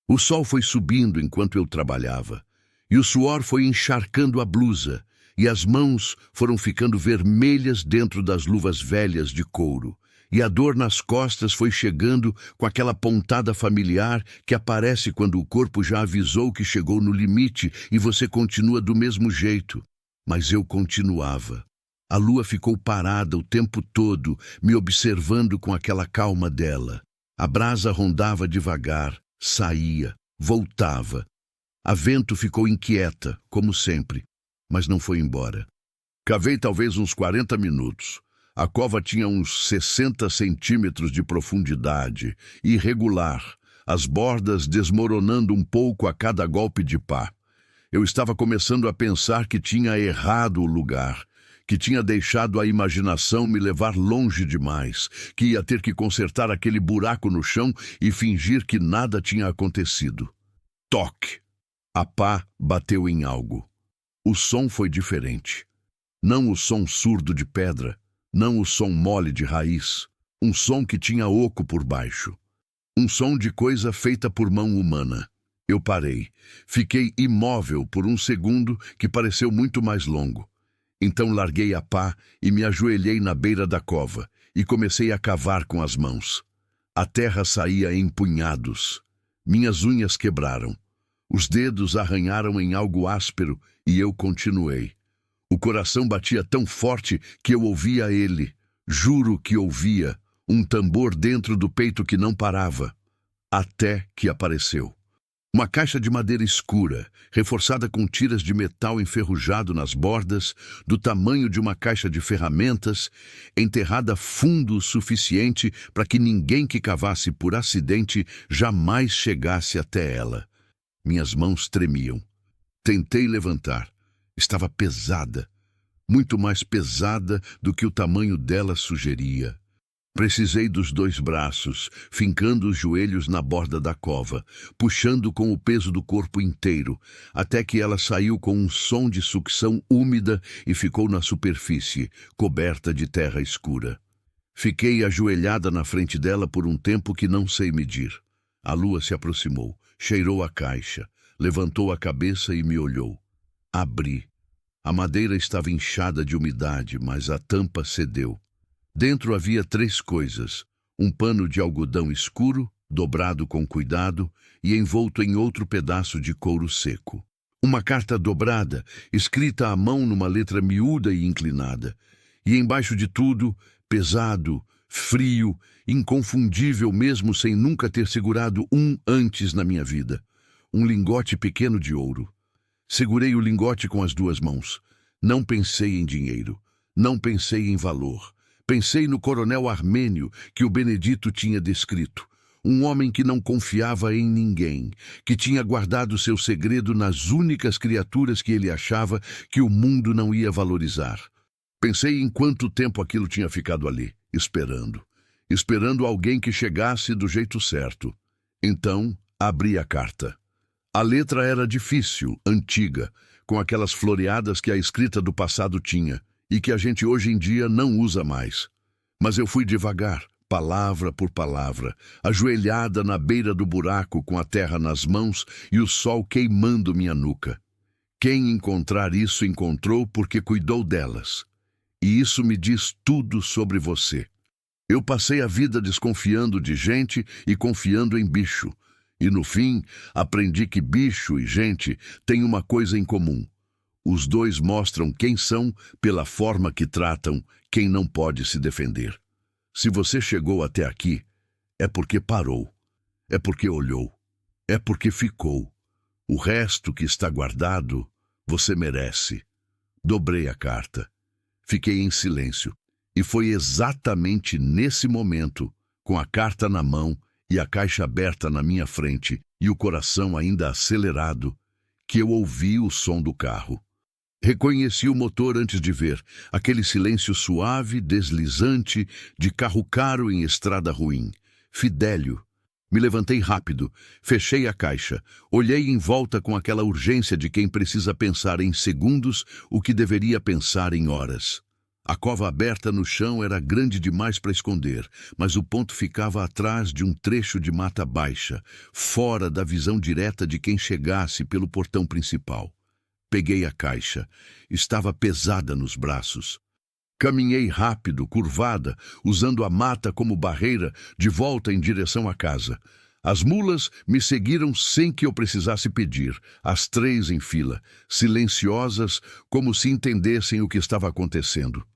O sol foi subindo enquanto eu trabalhava. E o suor foi encharcando a blusa, e as mãos foram ficando vermelhas dentro das luvas velhas de couro. E a dor nas costas foi chegando com aquela pontada familiar que aparece quando o corpo já avisou que chegou no limite e você continua do mesmo jeito. Mas eu continuava. A lua ficou parada o tempo todo, me observando com aquela calma dela. A brasa rondava devagar, saía, voltava. A vento ficou inquieta, como sempre, mas não foi embora. Cavei talvez uns 40 minutos. A cova tinha uns 60 centímetros de profundidade, irregular, as bordas desmoronando um pouco a cada golpe de pá. Eu estava começando a pensar que tinha errado o lugar, que tinha deixado a imaginação me levar longe demais, que ia ter que consertar aquele buraco no chão e fingir que nada tinha acontecido. Toque! A pá bateu em algo. O som foi diferente. Não o som surdo de pedra, não o som mole de raiz. Um som que tinha oco por baixo. Um som de coisa feita por mão humana. Eu parei. Fiquei imóvel por um segundo que pareceu muito mais longo. Então larguei a pá e me ajoelhei na beira da cova e comecei a cavar com as mãos. A terra saía em punhados. Minhas unhas quebraram. Os dedos arranharam em algo áspero e eu continuei. O coração batia tão forte que eu ouvia ele. Juro que ouvia. Um tambor dentro do peito que não parava. Até que apareceu. Uma caixa de madeira escura, reforçada com tiras de metal enferrujado nas bordas, do tamanho de uma caixa de ferramentas, enterrada fundo o suficiente para que ninguém que cavasse por acidente jamais chegasse até ela. Minhas mãos tremiam. Tentei levantar. Estava pesada, muito mais pesada do que o tamanho dela sugeria. Precisei dos 2 braços, fincando os joelhos na borda da cova, puxando com o peso do corpo inteiro, até que ela saiu com um som de sucção úmida e ficou na superfície, coberta de terra escura. Fiquei ajoelhada na frente dela por um tempo que não sei medir. A lua se aproximou, cheirou a caixa, levantou a cabeça e me olhou. Abri. A madeira estava inchada de umidade, mas a tampa cedeu. Dentro havia 3 coisas: um pano de algodão escuro, dobrado com cuidado e envolto em outro pedaço de couro seco. Uma carta dobrada, escrita à mão numa letra miúda e inclinada. E embaixo de tudo, pesado, frio, inconfundível mesmo sem nunca ter segurado um antes na minha vida. Um lingote pequeno de ouro. Segurei o lingote com as 2 mãos. Não pensei em dinheiro. Não pensei em valor. Pensei no coronel armênio que o Benedito tinha descrito. Um homem que não confiava em ninguém, que tinha guardado seu segredo nas únicas criaturas que ele achava que o mundo não ia valorizar. Pensei em quanto tempo aquilo tinha ficado ali, esperando alguém que chegasse do jeito certo. Então, abri a carta. A letra era difícil, antiga, com aquelas floreadas que a escrita do passado tinha, e que a gente hoje em dia não usa mais. Mas eu fui devagar, palavra por palavra, ajoelhada na beira do buraco com a terra nas mãos e o sol queimando minha nuca. Quem encontrar isso encontrou porque cuidou delas. E isso me diz tudo sobre você. Eu passei a vida desconfiando de gente e confiando em bicho. E no fim, aprendi que bicho e gente têm uma coisa em comum. Os 2 mostram quem são pela forma que tratam quem não pode se defender. Se você chegou até aqui, é porque parou, é porque olhou, é porque ficou. O resto que está guardado, você merece. Dobrei a carta. Fiquei em silêncio. E foi exatamente nesse momento, com a carta na mão e a caixa aberta na minha frente e o coração ainda acelerado, que eu ouvi o som do carro. Reconheci o motor antes de ver, aquele silêncio suave, deslizante, de carro caro em estrada ruim. Fidélio. Me levantei rápido, fechei a caixa, olhei em volta com aquela urgência de quem precisa pensar em segundos o que deveria pensar em horas. A cova aberta no chão era grande demais para esconder, mas o ponto ficava atrás de um trecho de mata baixa, fora da visão direta de quem chegasse pelo portão principal. Peguei a caixa. Estava pesada nos braços. Caminhei rápido, curvada, usando a mata como barreira, de volta em direção à casa. As mulas me seguiram sem que eu precisasse pedir, as 3 em fila, silenciosas, como se entendessem o que estava acontecendo.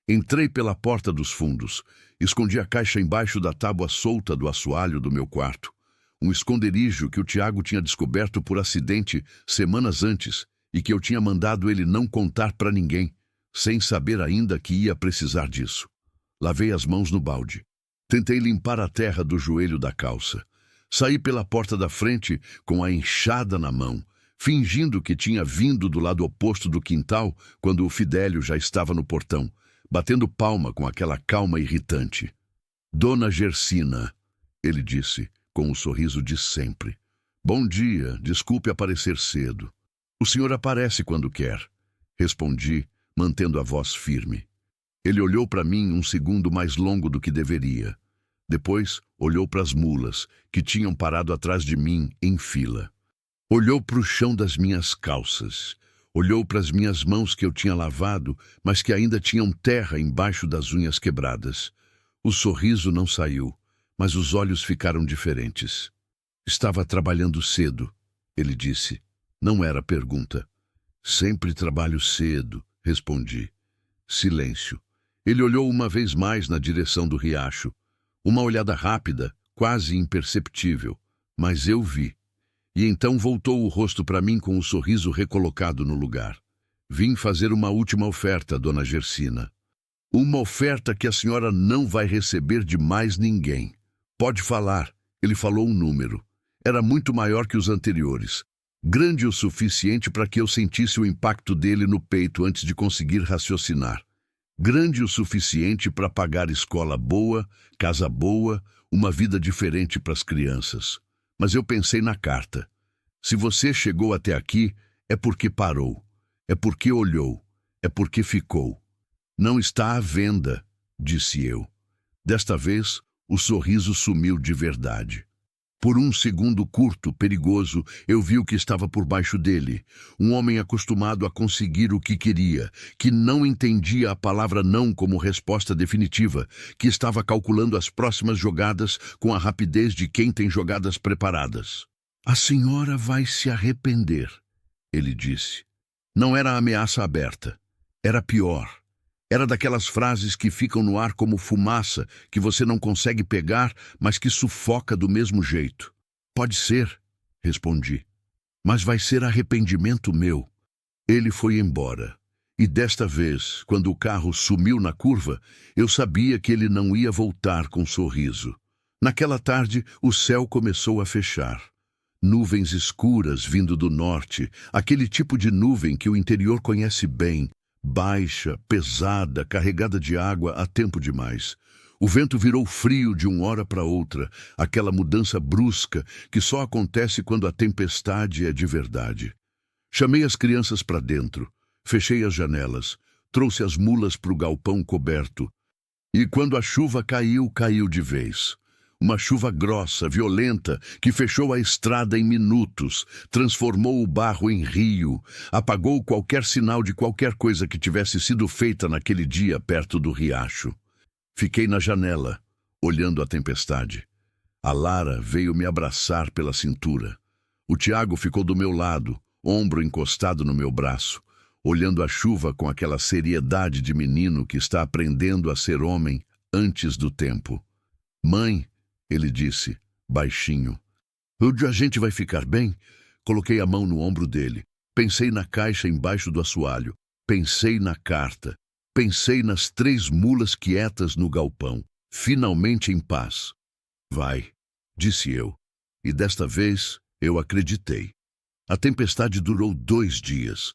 Entrei pela porta dos fundos. Escondi a caixa embaixo da tábua solta do assoalho do meu quarto. Um esconderijo que o Tiago tinha descoberto por acidente semanas antes, e que eu tinha mandado ele não contar para ninguém, sem saber ainda que ia precisar disso. Lavei as mãos no balde. Tentei limpar a terra do joelho da calça. Saí pela porta da frente com a enxada na mão, fingindo que tinha vindo do lado oposto do quintal quando o Fidélio já estava no portão, batendo palma com aquela calma irritante. Dona Gersina, ele disse, com o sorriso de sempre. Bom dia, desculpe aparecer cedo. O senhor aparece quando quer, respondi, mantendo a voz firme. Ele olhou para mim um segundo mais longo do que deveria. Depois, olhou para as mulas, que tinham parado atrás de mim, em fila. Olhou para o chão das minhas calças. Olhou para as minhas mãos que eu tinha lavado, mas que ainda tinham terra embaixo das unhas quebradas. O sorriso não saiu, mas os olhos ficaram diferentes. Estava trabalhando cedo, ele disse. Não era pergunta. Sempre trabalho cedo, respondi. Silêncio. Ele olhou uma vez mais na direção do riacho. Uma olhada rápida, quase imperceptível, mas eu vi. E então voltou o rosto para mim com o sorriso recolocado no lugar. Vim fazer uma última oferta, dona Gersina. Uma oferta que a senhora não vai receber de mais ninguém. Pode falar. Ele falou um número. Era muito maior que os anteriores. Grande o suficiente para que eu sentisse o impacto dele no peito antes de conseguir raciocinar. Grande o suficiente para pagar escola boa, casa boa, uma vida diferente para as crianças. Mas eu pensei na carta. Se você chegou até aqui, é porque parou. É porque olhou. É porque ficou. Não está à venda, disse eu. Desta vez, o sorriso sumiu de verdade. Por um segundo curto, perigoso, eu vi o que estava por baixo dele. Um homem acostumado a conseguir o que queria, que não entendia a palavra não como resposta definitiva, que estava calculando as próximas jogadas com a rapidez de quem tem jogadas preparadas. A senhora vai se arrepender, ele disse. Não era ameaça aberta. Era pior. Era daquelas frases que ficam no ar como fumaça, que você não consegue pegar, mas que sufoca do mesmo jeito. Pode ser, respondi. Mas vai ser arrependimento meu. Ele foi embora. E desta vez, quando o carro sumiu na curva, eu sabia que ele não ia voltar com sorriso. Naquela tarde, o céu começou a fechar. Nuvens escuras vindo do norte, aquele tipo de nuvem que o interior conhece bem, baixa, pesada, carregada de água há tempo demais. O vento virou frio de uma hora para outra, aquela mudança brusca que só acontece quando a tempestade é de verdade. Chamei as crianças para dentro, fechei as janelas, trouxe as mulas para o galpão coberto. E quando a chuva caiu, caiu de vez. Uma chuva grossa, violenta, que fechou a estrada em minutos, transformou o barro em rio, apagou qualquer sinal de qualquer coisa que tivesse sido feita naquele dia perto do riacho. Fiquei na janela, olhando a tempestade. A Lara veio me abraçar pela cintura. O Tiago ficou do meu lado, ombro encostado no meu braço, olhando a chuva com aquela seriedade de menino que está aprendendo a ser homem antes do tempo. Mãe, ele disse, baixinho. A gente vai ficar bem? Coloquei a mão no ombro dele. Pensei na caixa embaixo do assoalho. Pensei na carta. Pensei nas 3 mulas quietas no galpão, finalmente em paz. Vai, disse eu. E desta vez eu acreditei. A tempestade durou 2 dias.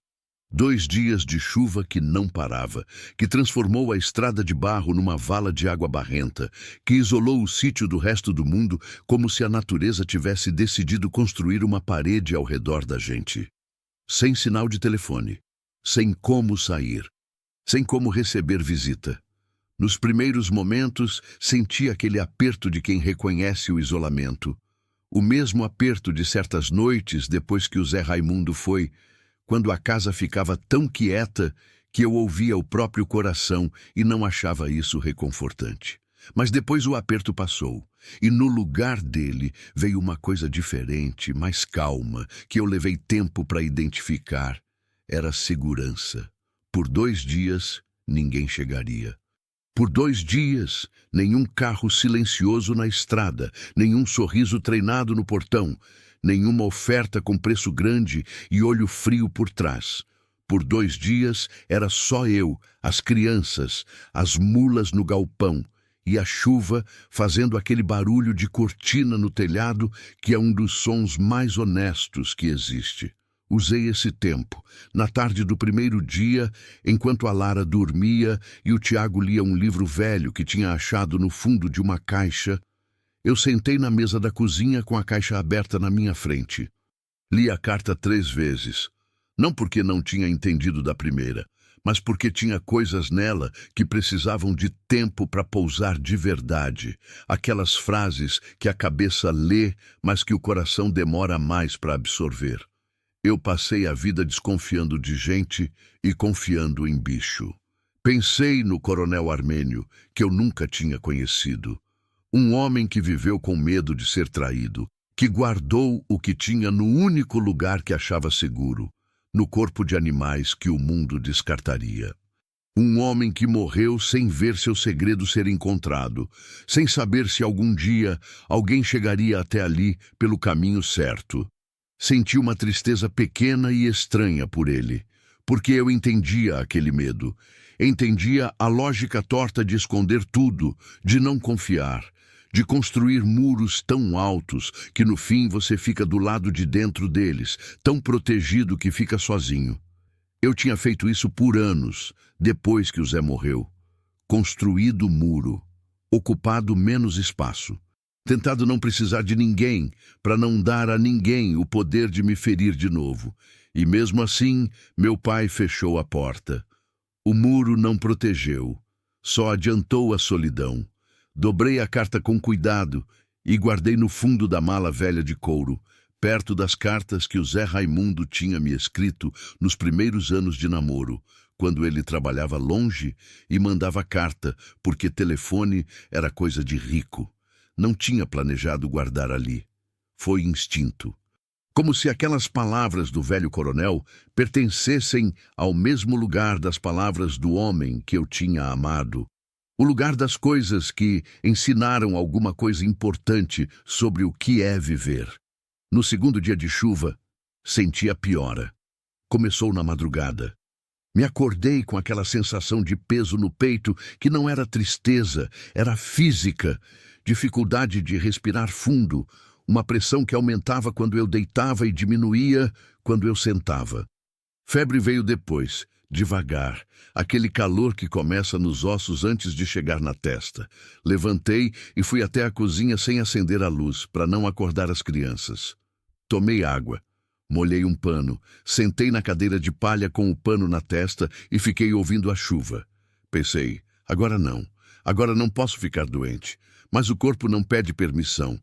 2 dias de chuva que não parava, que transformou a estrada de barro numa vala de água barrenta, que isolou o sítio do resto do mundo como se a natureza tivesse decidido construir uma parede ao redor da gente. Sem sinal de telefone, sem como sair, sem como receber visita. Nos primeiros momentos, senti aquele aperto de quem reconhece o isolamento. O mesmo aperto de certas noites depois que o Zé Raimundo foi, quando a casa ficava tão quieta que eu ouvia o próprio coração e não achava isso reconfortante. Mas depois o aperto passou, e no lugar dele veio uma coisa diferente, mais calma, que eu levei tempo para identificar. Era segurança. Por 2 dias, ninguém chegaria. Por 2 dias, nenhum carro silencioso na estrada, nenhum sorriso treinado no portão, nenhuma oferta com preço grande e olho frio por trás. Por 2 dias era só eu, as crianças, as mulas no galpão e a chuva fazendo aquele barulho de cortina no telhado que é um dos sons mais honestos que existe. Usei esse tempo, na tarde do primeiro dia, enquanto a Lara dormia e o Tiago lia um livro velho que tinha achado no fundo de uma caixa. Eu sentei na mesa da cozinha com a caixa aberta na minha frente. Li a carta 3 vezes. Não porque não tinha entendido da primeira, mas porque tinha coisas nela que precisavam de tempo para pousar de verdade. Aquelas frases que a cabeça lê, mas que o coração demora mais para absorver. Eu passei a vida desconfiando de gente e confiando em bicho. Pensei no coronel armênio, que eu nunca tinha conhecido. Um homem que viveu com medo de ser traído, que guardou o que tinha no único lugar que achava seguro, no corpo de animais que o mundo descartaria. Um homem que morreu sem ver seu segredo ser encontrado, sem saber se algum dia alguém chegaria até ali pelo caminho certo. Senti uma tristeza pequena e estranha por ele, porque eu entendia aquele medo. Entendia a lógica torta de esconder tudo, de não confiar, de construir muros tão altos que no fim você fica do lado de dentro deles, tão protegido que fica sozinho. Eu tinha feito isso por anos, depois que o Zé morreu. Construído muro, ocupado menos espaço, tentado não precisar de ninguém, para não dar a ninguém o poder de me ferir de novo. E mesmo assim, meu pai fechou a porta. O muro não protegeu, só adiantou a solidão. Dobrei a carta com cuidado e guardei no fundo da mala velha de couro, perto das cartas que o Zé Raimundo tinha me escrito nos primeiros anos de namoro, quando ele trabalhava longe e mandava carta, porque telefone era coisa de rico. Não tinha planejado guardar ali. Foi instinto. Como se aquelas palavras do velho coronel pertencessem ao mesmo lugar das palavras do homem que eu tinha amado. O lugar das coisas que ensinaram alguma coisa importante sobre o que é viver. No segundo dia de chuva, senti a piora. Começou na madrugada. Me acordei com aquela sensação de peso no peito que não era tristeza, era física, dificuldade de respirar fundo, uma pressão que aumentava quando eu deitava e diminuía quando eu sentava. Febre veio depois, devagar, aquele calor que começa nos ossos antes de chegar na testa. Levantei e fui até a cozinha sem acender a luz, para não acordar as crianças. Tomei água, molhei um pano, sentei na cadeira de palha com o pano na testa e fiquei ouvindo a chuva. Pensei, agora não posso ficar doente, mas o corpo não pede permissão.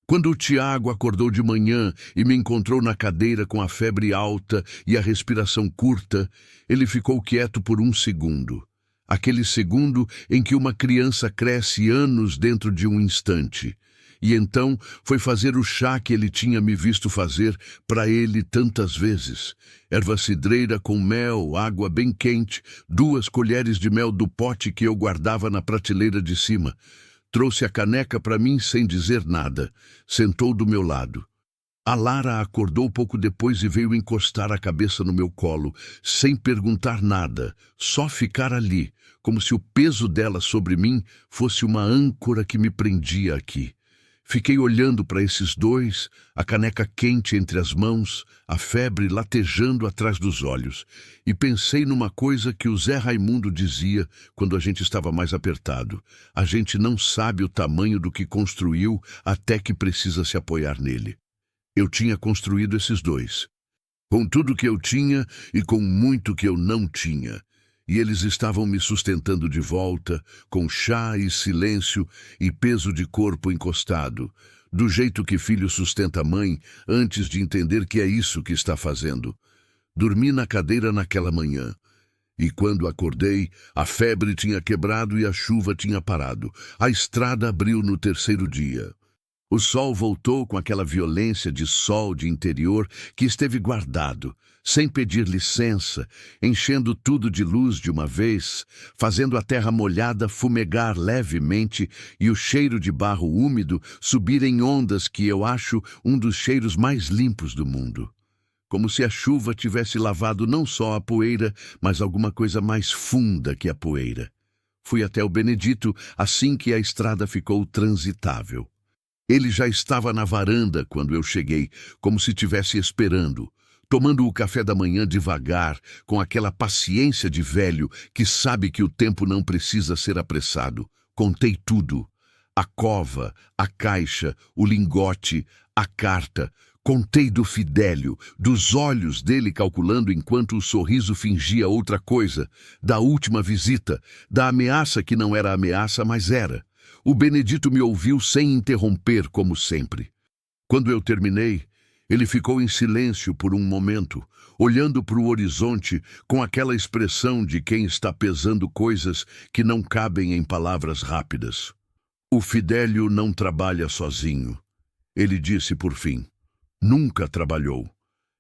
Quando o Tiago acordou de manhã e me encontrou na cadeira com a febre alta e a respiração curta, ele ficou quieto por um segundo. Aquele segundo em que uma criança cresce anos dentro de um instante. E então foi fazer o chá que ele tinha me visto fazer para ele tantas vezes. Erva cidreira com mel, água bem quente, 2 colheres de mel do pote que eu guardava na prateleira de cima. Trouxe a caneca para mim sem dizer nada. Sentou do meu lado. A Lara acordou pouco depois e veio encostar a cabeça no meu colo, sem perguntar nada, só ficar ali, como se o peso dela sobre mim fosse uma âncora que me prendia aqui. Fiquei olhando para esses dois, a caneca quente entre as mãos, a febre latejando atrás dos olhos, e pensei numa coisa que o Zé Raimundo dizia quando a gente estava mais apertado. A gente não sabe o tamanho do que construiu até que precisa se apoiar nele. Eu tinha construído esses dois, com tudo que eu tinha e com muito que eu não tinha. E eles estavam me sustentando de volta, com chá e silêncio e peso de corpo encostado, do jeito que filho sustenta a mãe antes de entender que é isso que está fazendo. Dormi na cadeira naquela manhã, e quando acordei, a febre tinha quebrado e a chuva tinha parado. A estrada abriu no 3º dia. O sol voltou com aquela violência de sol de interior que esteve guardado, sem pedir licença, enchendo tudo de luz de uma vez, fazendo a terra molhada fumegar levemente e o cheiro de barro úmido subir em ondas que eu acho um dos cheiros mais limpos do mundo. Como se a chuva tivesse lavado não só a poeira, mas alguma coisa mais funda que a poeira. Fui até o Benedito assim que a estrada ficou transitável. Ele já estava na varanda quando eu cheguei, como se estivesse esperando, tomando o café da manhã devagar, com aquela paciência de velho que sabe que o tempo não precisa ser apressado. Contei tudo. A cova, a caixa, o lingote, a carta. Contei do Fidélio, dos olhos dele calculando enquanto o sorriso fingia outra coisa, da última visita, da ameaça que não era ameaça, mas era. O Benedito me ouviu sem interromper, como sempre. Quando eu terminei, ele ficou em silêncio por um momento, olhando para o horizonte com aquela expressão de quem está pesando coisas que não cabem em palavras rápidas. O Fidélio não trabalha sozinho, ele disse por fim. Nunca trabalhou.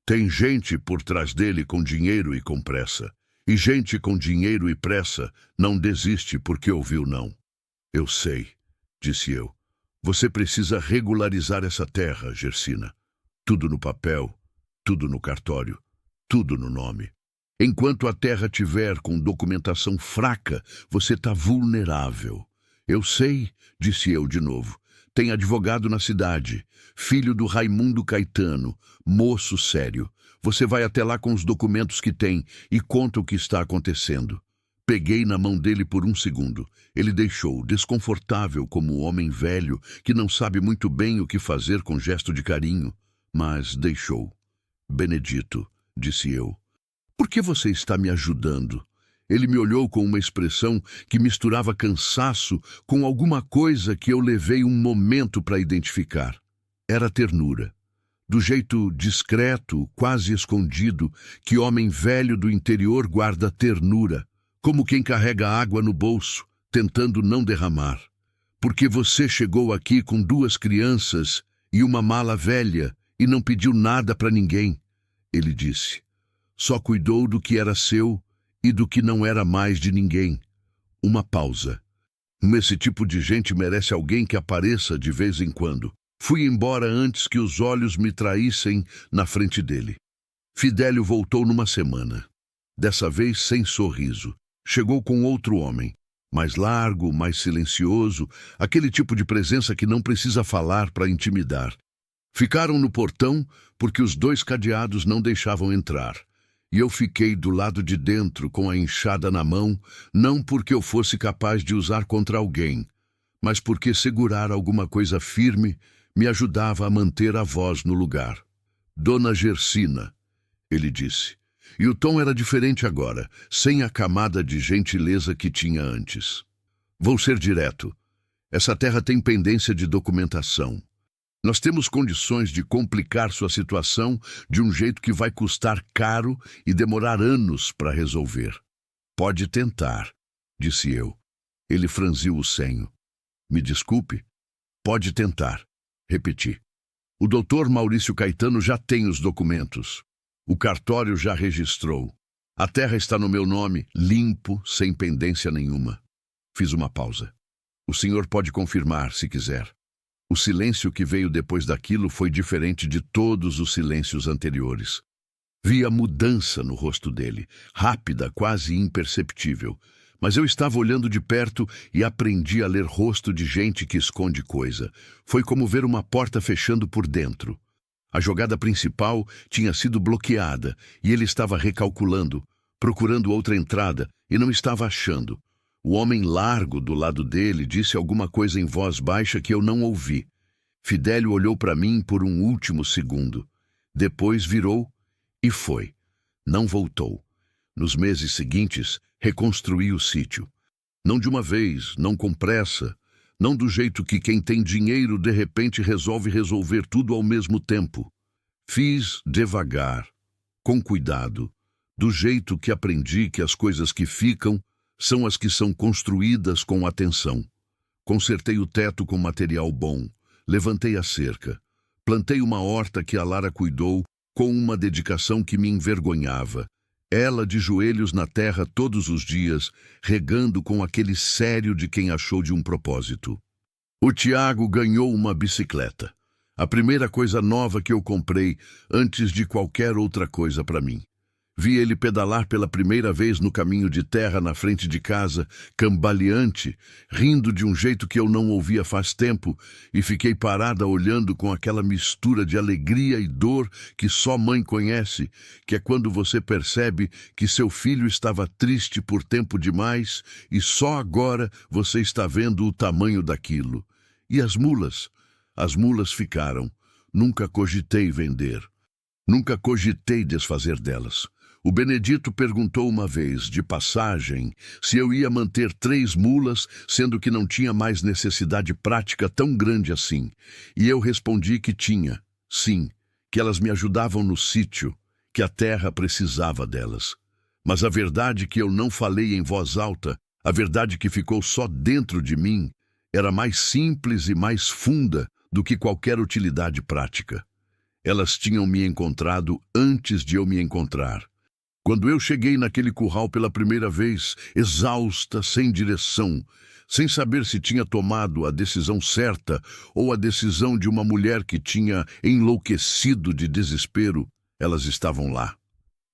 Tem gente por trás dele com dinheiro e com pressa. E gente com dinheiro e pressa não desiste porque ouviu não. Eu sei, disse eu. Você precisa regularizar essa terra, Gersina. Tudo no papel, tudo no cartório, tudo no nome. Enquanto a terra tiver com documentação fraca, você está vulnerável. Eu sei, disse eu de novo. Tem advogado na cidade, filho do Raimundo Caetano, moço sério. Você vai até lá com os documentos que tem e conta o que está acontecendo. Peguei na mão dele por um segundo. Ele deixou, desconfortável como um homem velho que não sabe muito bem o que fazer com gesto de carinho, mas deixou. Benedito, disse eu, por que você está me ajudando? Ele me olhou com uma expressão que misturava cansaço com alguma coisa que eu levei um momento para identificar. Era ternura. Do jeito discreto, quase escondido, que homem velho do interior guarda ternura, como quem carrega água no bolso, tentando não derramar. Porque você chegou aqui com 2 crianças e uma mala velha e não pediu nada para ninguém, ele disse. Só cuidou do que era seu e do que não era mais de ninguém. Uma pausa. Esse tipo de gente merece alguém que apareça de vez em quando. Fui embora antes que os olhos me traíssem na frente dele. Fidélio voltou numa semana. Dessa vez sem sorriso. Chegou com outro homem. Mais largo, mais silencioso, aquele tipo de presença que não precisa falar para intimidar. Ficaram no portão porque os 2 cadeados não deixavam entrar. E eu fiquei do lado de dentro com a enxada na mão, não porque eu fosse capaz de usar contra alguém, mas porque segurar alguma coisa firme me ajudava a manter a voz no lugar. Dona Gersina, ele disse. E o tom era diferente agora, sem a camada de gentileza que tinha antes. Vou ser direto. Essa terra tem pendência de documentação. Nós temos condições de complicar sua situação de um jeito que vai custar caro e demorar anos para resolver. Pode tentar, disse eu. Ele franziu o senho. Me desculpe? Pode tentar, repeti. O doutor Maurício Caetano já tem os documentos. O cartório já registrou. A terra está no meu nome, limpo, sem pendência nenhuma. Fiz uma pausa. O senhor pode confirmar, se quiser. O silêncio que veio depois daquilo foi diferente de todos os silêncios anteriores. Vi a mudança no rosto dele, rápida, quase imperceptível. Mas eu estava olhando de perto e aprendi a ler rosto de gente que esconde coisa. Foi como ver uma porta fechando por dentro. A jogada principal tinha sido bloqueada e ele estava recalculando, procurando outra entrada e não estava achando. O homem largo do lado dele disse alguma coisa em voz baixa que eu não ouvi. Fidélio olhou para mim por um último segundo. Depois virou e foi. Não voltou. Nos meses seguintes, reconstruí o sítio. Não de uma vez, não com pressa, não do jeito que quem tem dinheiro de repente resolve resolver tudo ao mesmo tempo. Fiz devagar, com cuidado, do jeito que aprendi que as coisas que ficam são as que são construídas com atenção. Consertei o teto com material bom, levantei a cerca, plantei uma horta que a Lara cuidou com uma dedicação que me envergonhava. Ela de joelhos na terra todos os dias, regando com aquele sério de quem achou de um propósito. O Tiago ganhou uma bicicleta. A primeira coisa nova que eu comprei antes de qualquer outra coisa para mim. Vi ele pedalar pela primeira vez no caminho de terra na frente de casa, cambaleante, rindo de um jeito que eu não ouvia faz tempo, e fiquei parada olhando com aquela mistura de alegria e dor que só mãe conhece, que é quando você percebe que seu filho estava triste por tempo demais e só agora você está vendo o tamanho daquilo. E as mulas? As mulas ficaram. Nunca cogitei vender. Nunca cogitei desfazer delas. O Benedito perguntou uma vez, de passagem, se eu ia manter 3 mulas, sendo que não tinha mais necessidade prática tão grande assim. E eu respondi que tinha, sim, que elas me ajudavam no sítio, que a terra precisava delas. Mas a verdade que eu não falei em voz alta, a verdade que ficou só dentro de mim, era mais simples e mais funda do que qualquer utilidade prática. Elas tinham me encontrado antes de eu me encontrar. Quando eu cheguei naquele curral pela primeira vez, exausta, sem direção, sem saber se tinha tomado a decisão certa ou a decisão de uma mulher que tinha enlouquecido de desespero, elas estavam lá.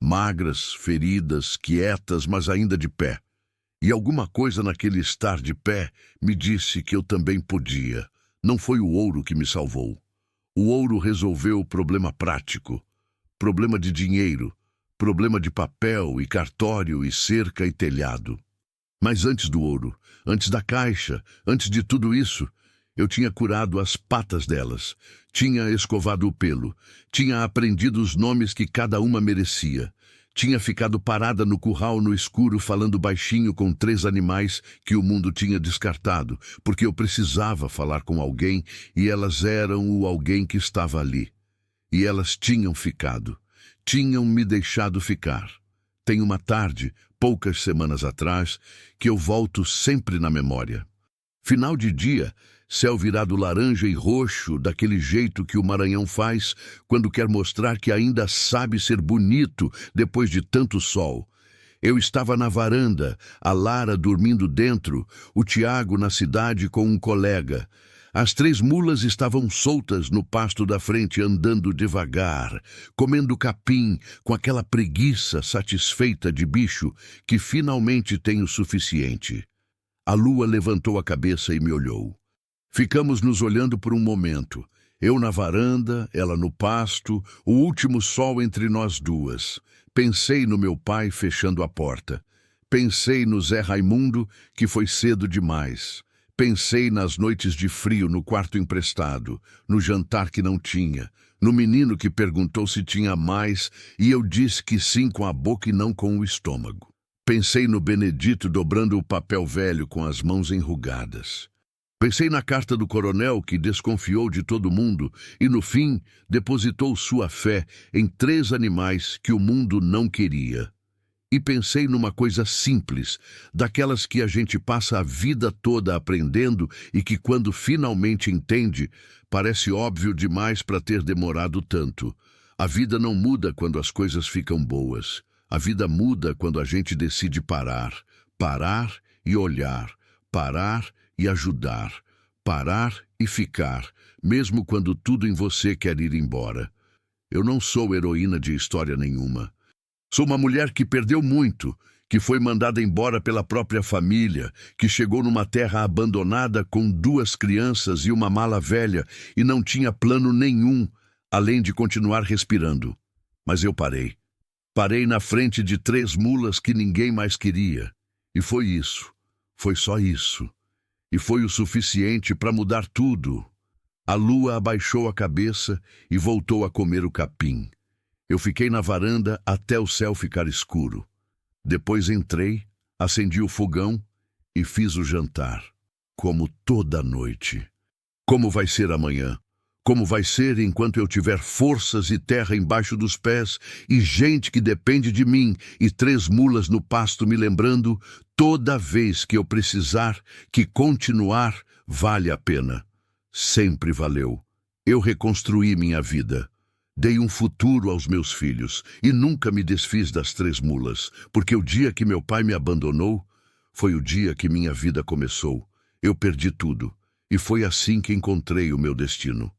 Magras, feridas, quietas, mas ainda de pé. E alguma coisa naquele estar de pé me disse que eu também podia. Não foi o ouro que me salvou. O ouro resolveu o problema prático, problema de dinheiro, problema de papel e cartório e cerca e telhado. Mas antes do ouro, antes da caixa, antes de tudo isso, eu tinha curado as patas delas, tinha escovado o pelo, tinha aprendido os nomes que cada uma merecia, tinha ficado parada no curral no escuro falando baixinho com 3 animais que o mundo tinha descartado, porque eu precisava falar com alguém e elas eram o alguém que estava ali. E elas tinham ficado. Tinham me deixado ficar. Tem uma tarde, poucas semanas atrás, que eu volto sempre na memória. Final de dia, céu virado laranja e roxo, daquele jeito que o Maranhão faz quando quer mostrar que ainda sabe ser bonito depois de tanto sol. Eu estava na varanda, a Lara dormindo dentro, o Tiago na cidade com um colega. As 3 mulas estavam soltas no pasto da frente, andando devagar, comendo capim, com aquela preguiça satisfeita de bicho que finalmente tem o suficiente. A lua levantou a cabeça e me olhou. Ficamos nos olhando por um momento. Eu na varanda, ela no pasto, o último sol entre nós duas. Pensei no meu pai fechando a porta. Pensei no Zé Raimundo, que foi cedo demais. Pensei nas noites de frio no quarto emprestado, no jantar que não tinha, no menino que perguntou se tinha mais e eu disse que sim com a boca e não com o estômago. Pensei no Benedito dobrando o papel velho com as mãos enrugadas. Pensei na carta do coronel que desconfiou de todo mundo e, no fim, depositou sua fé em 3 animais que o mundo não queria. E pensei numa coisa simples, daquelas que a gente passa a vida toda aprendendo e que, quando finalmente entende, parece óbvio demais para ter demorado tanto. A vida não muda quando as coisas ficam boas. A vida muda quando a gente decide parar. Parar e olhar. Parar e ajudar. Parar e ficar, mesmo quando tudo em você quer ir embora. Eu não sou heroína de história nenhuma. Sou uma mulher que perdeu muito, que foi mandada embora pela própria família, que chegou numa terra abandonada com 2 crianças e uma mala velha e não tinha plano nenhum, além de continuar respirando. Mas eu parei. Parei na frente de 3 mulas que ninguém mais queria. E foi isso. Foi só isso. E foi o suficiente para mudar tudo. A lua abaixou a cabeça e voltou a comer o capim. Eu fiquei na varanda até o céu ficar escuro. Depois entrei, acendi o fogão e fiz o jantar. Como toda noite. Como vai ser amanhã? Como vai ser enquanto eu tiver forças e terra embaixo dos pés e gente que depende de mim e 3 mulas no pasto me lembrando toda vez que eu precisar que continuar vale a pena. Sempre valeu. Eu reconstruí minha vida. Dei um futuro aos meus filhos e nunca me desfiz das 3 mulas, porque o dia que meu pai me abandonou foi o dia que minha vida começou. Eu perdi tudo e foi assim que encontrei o meu destino.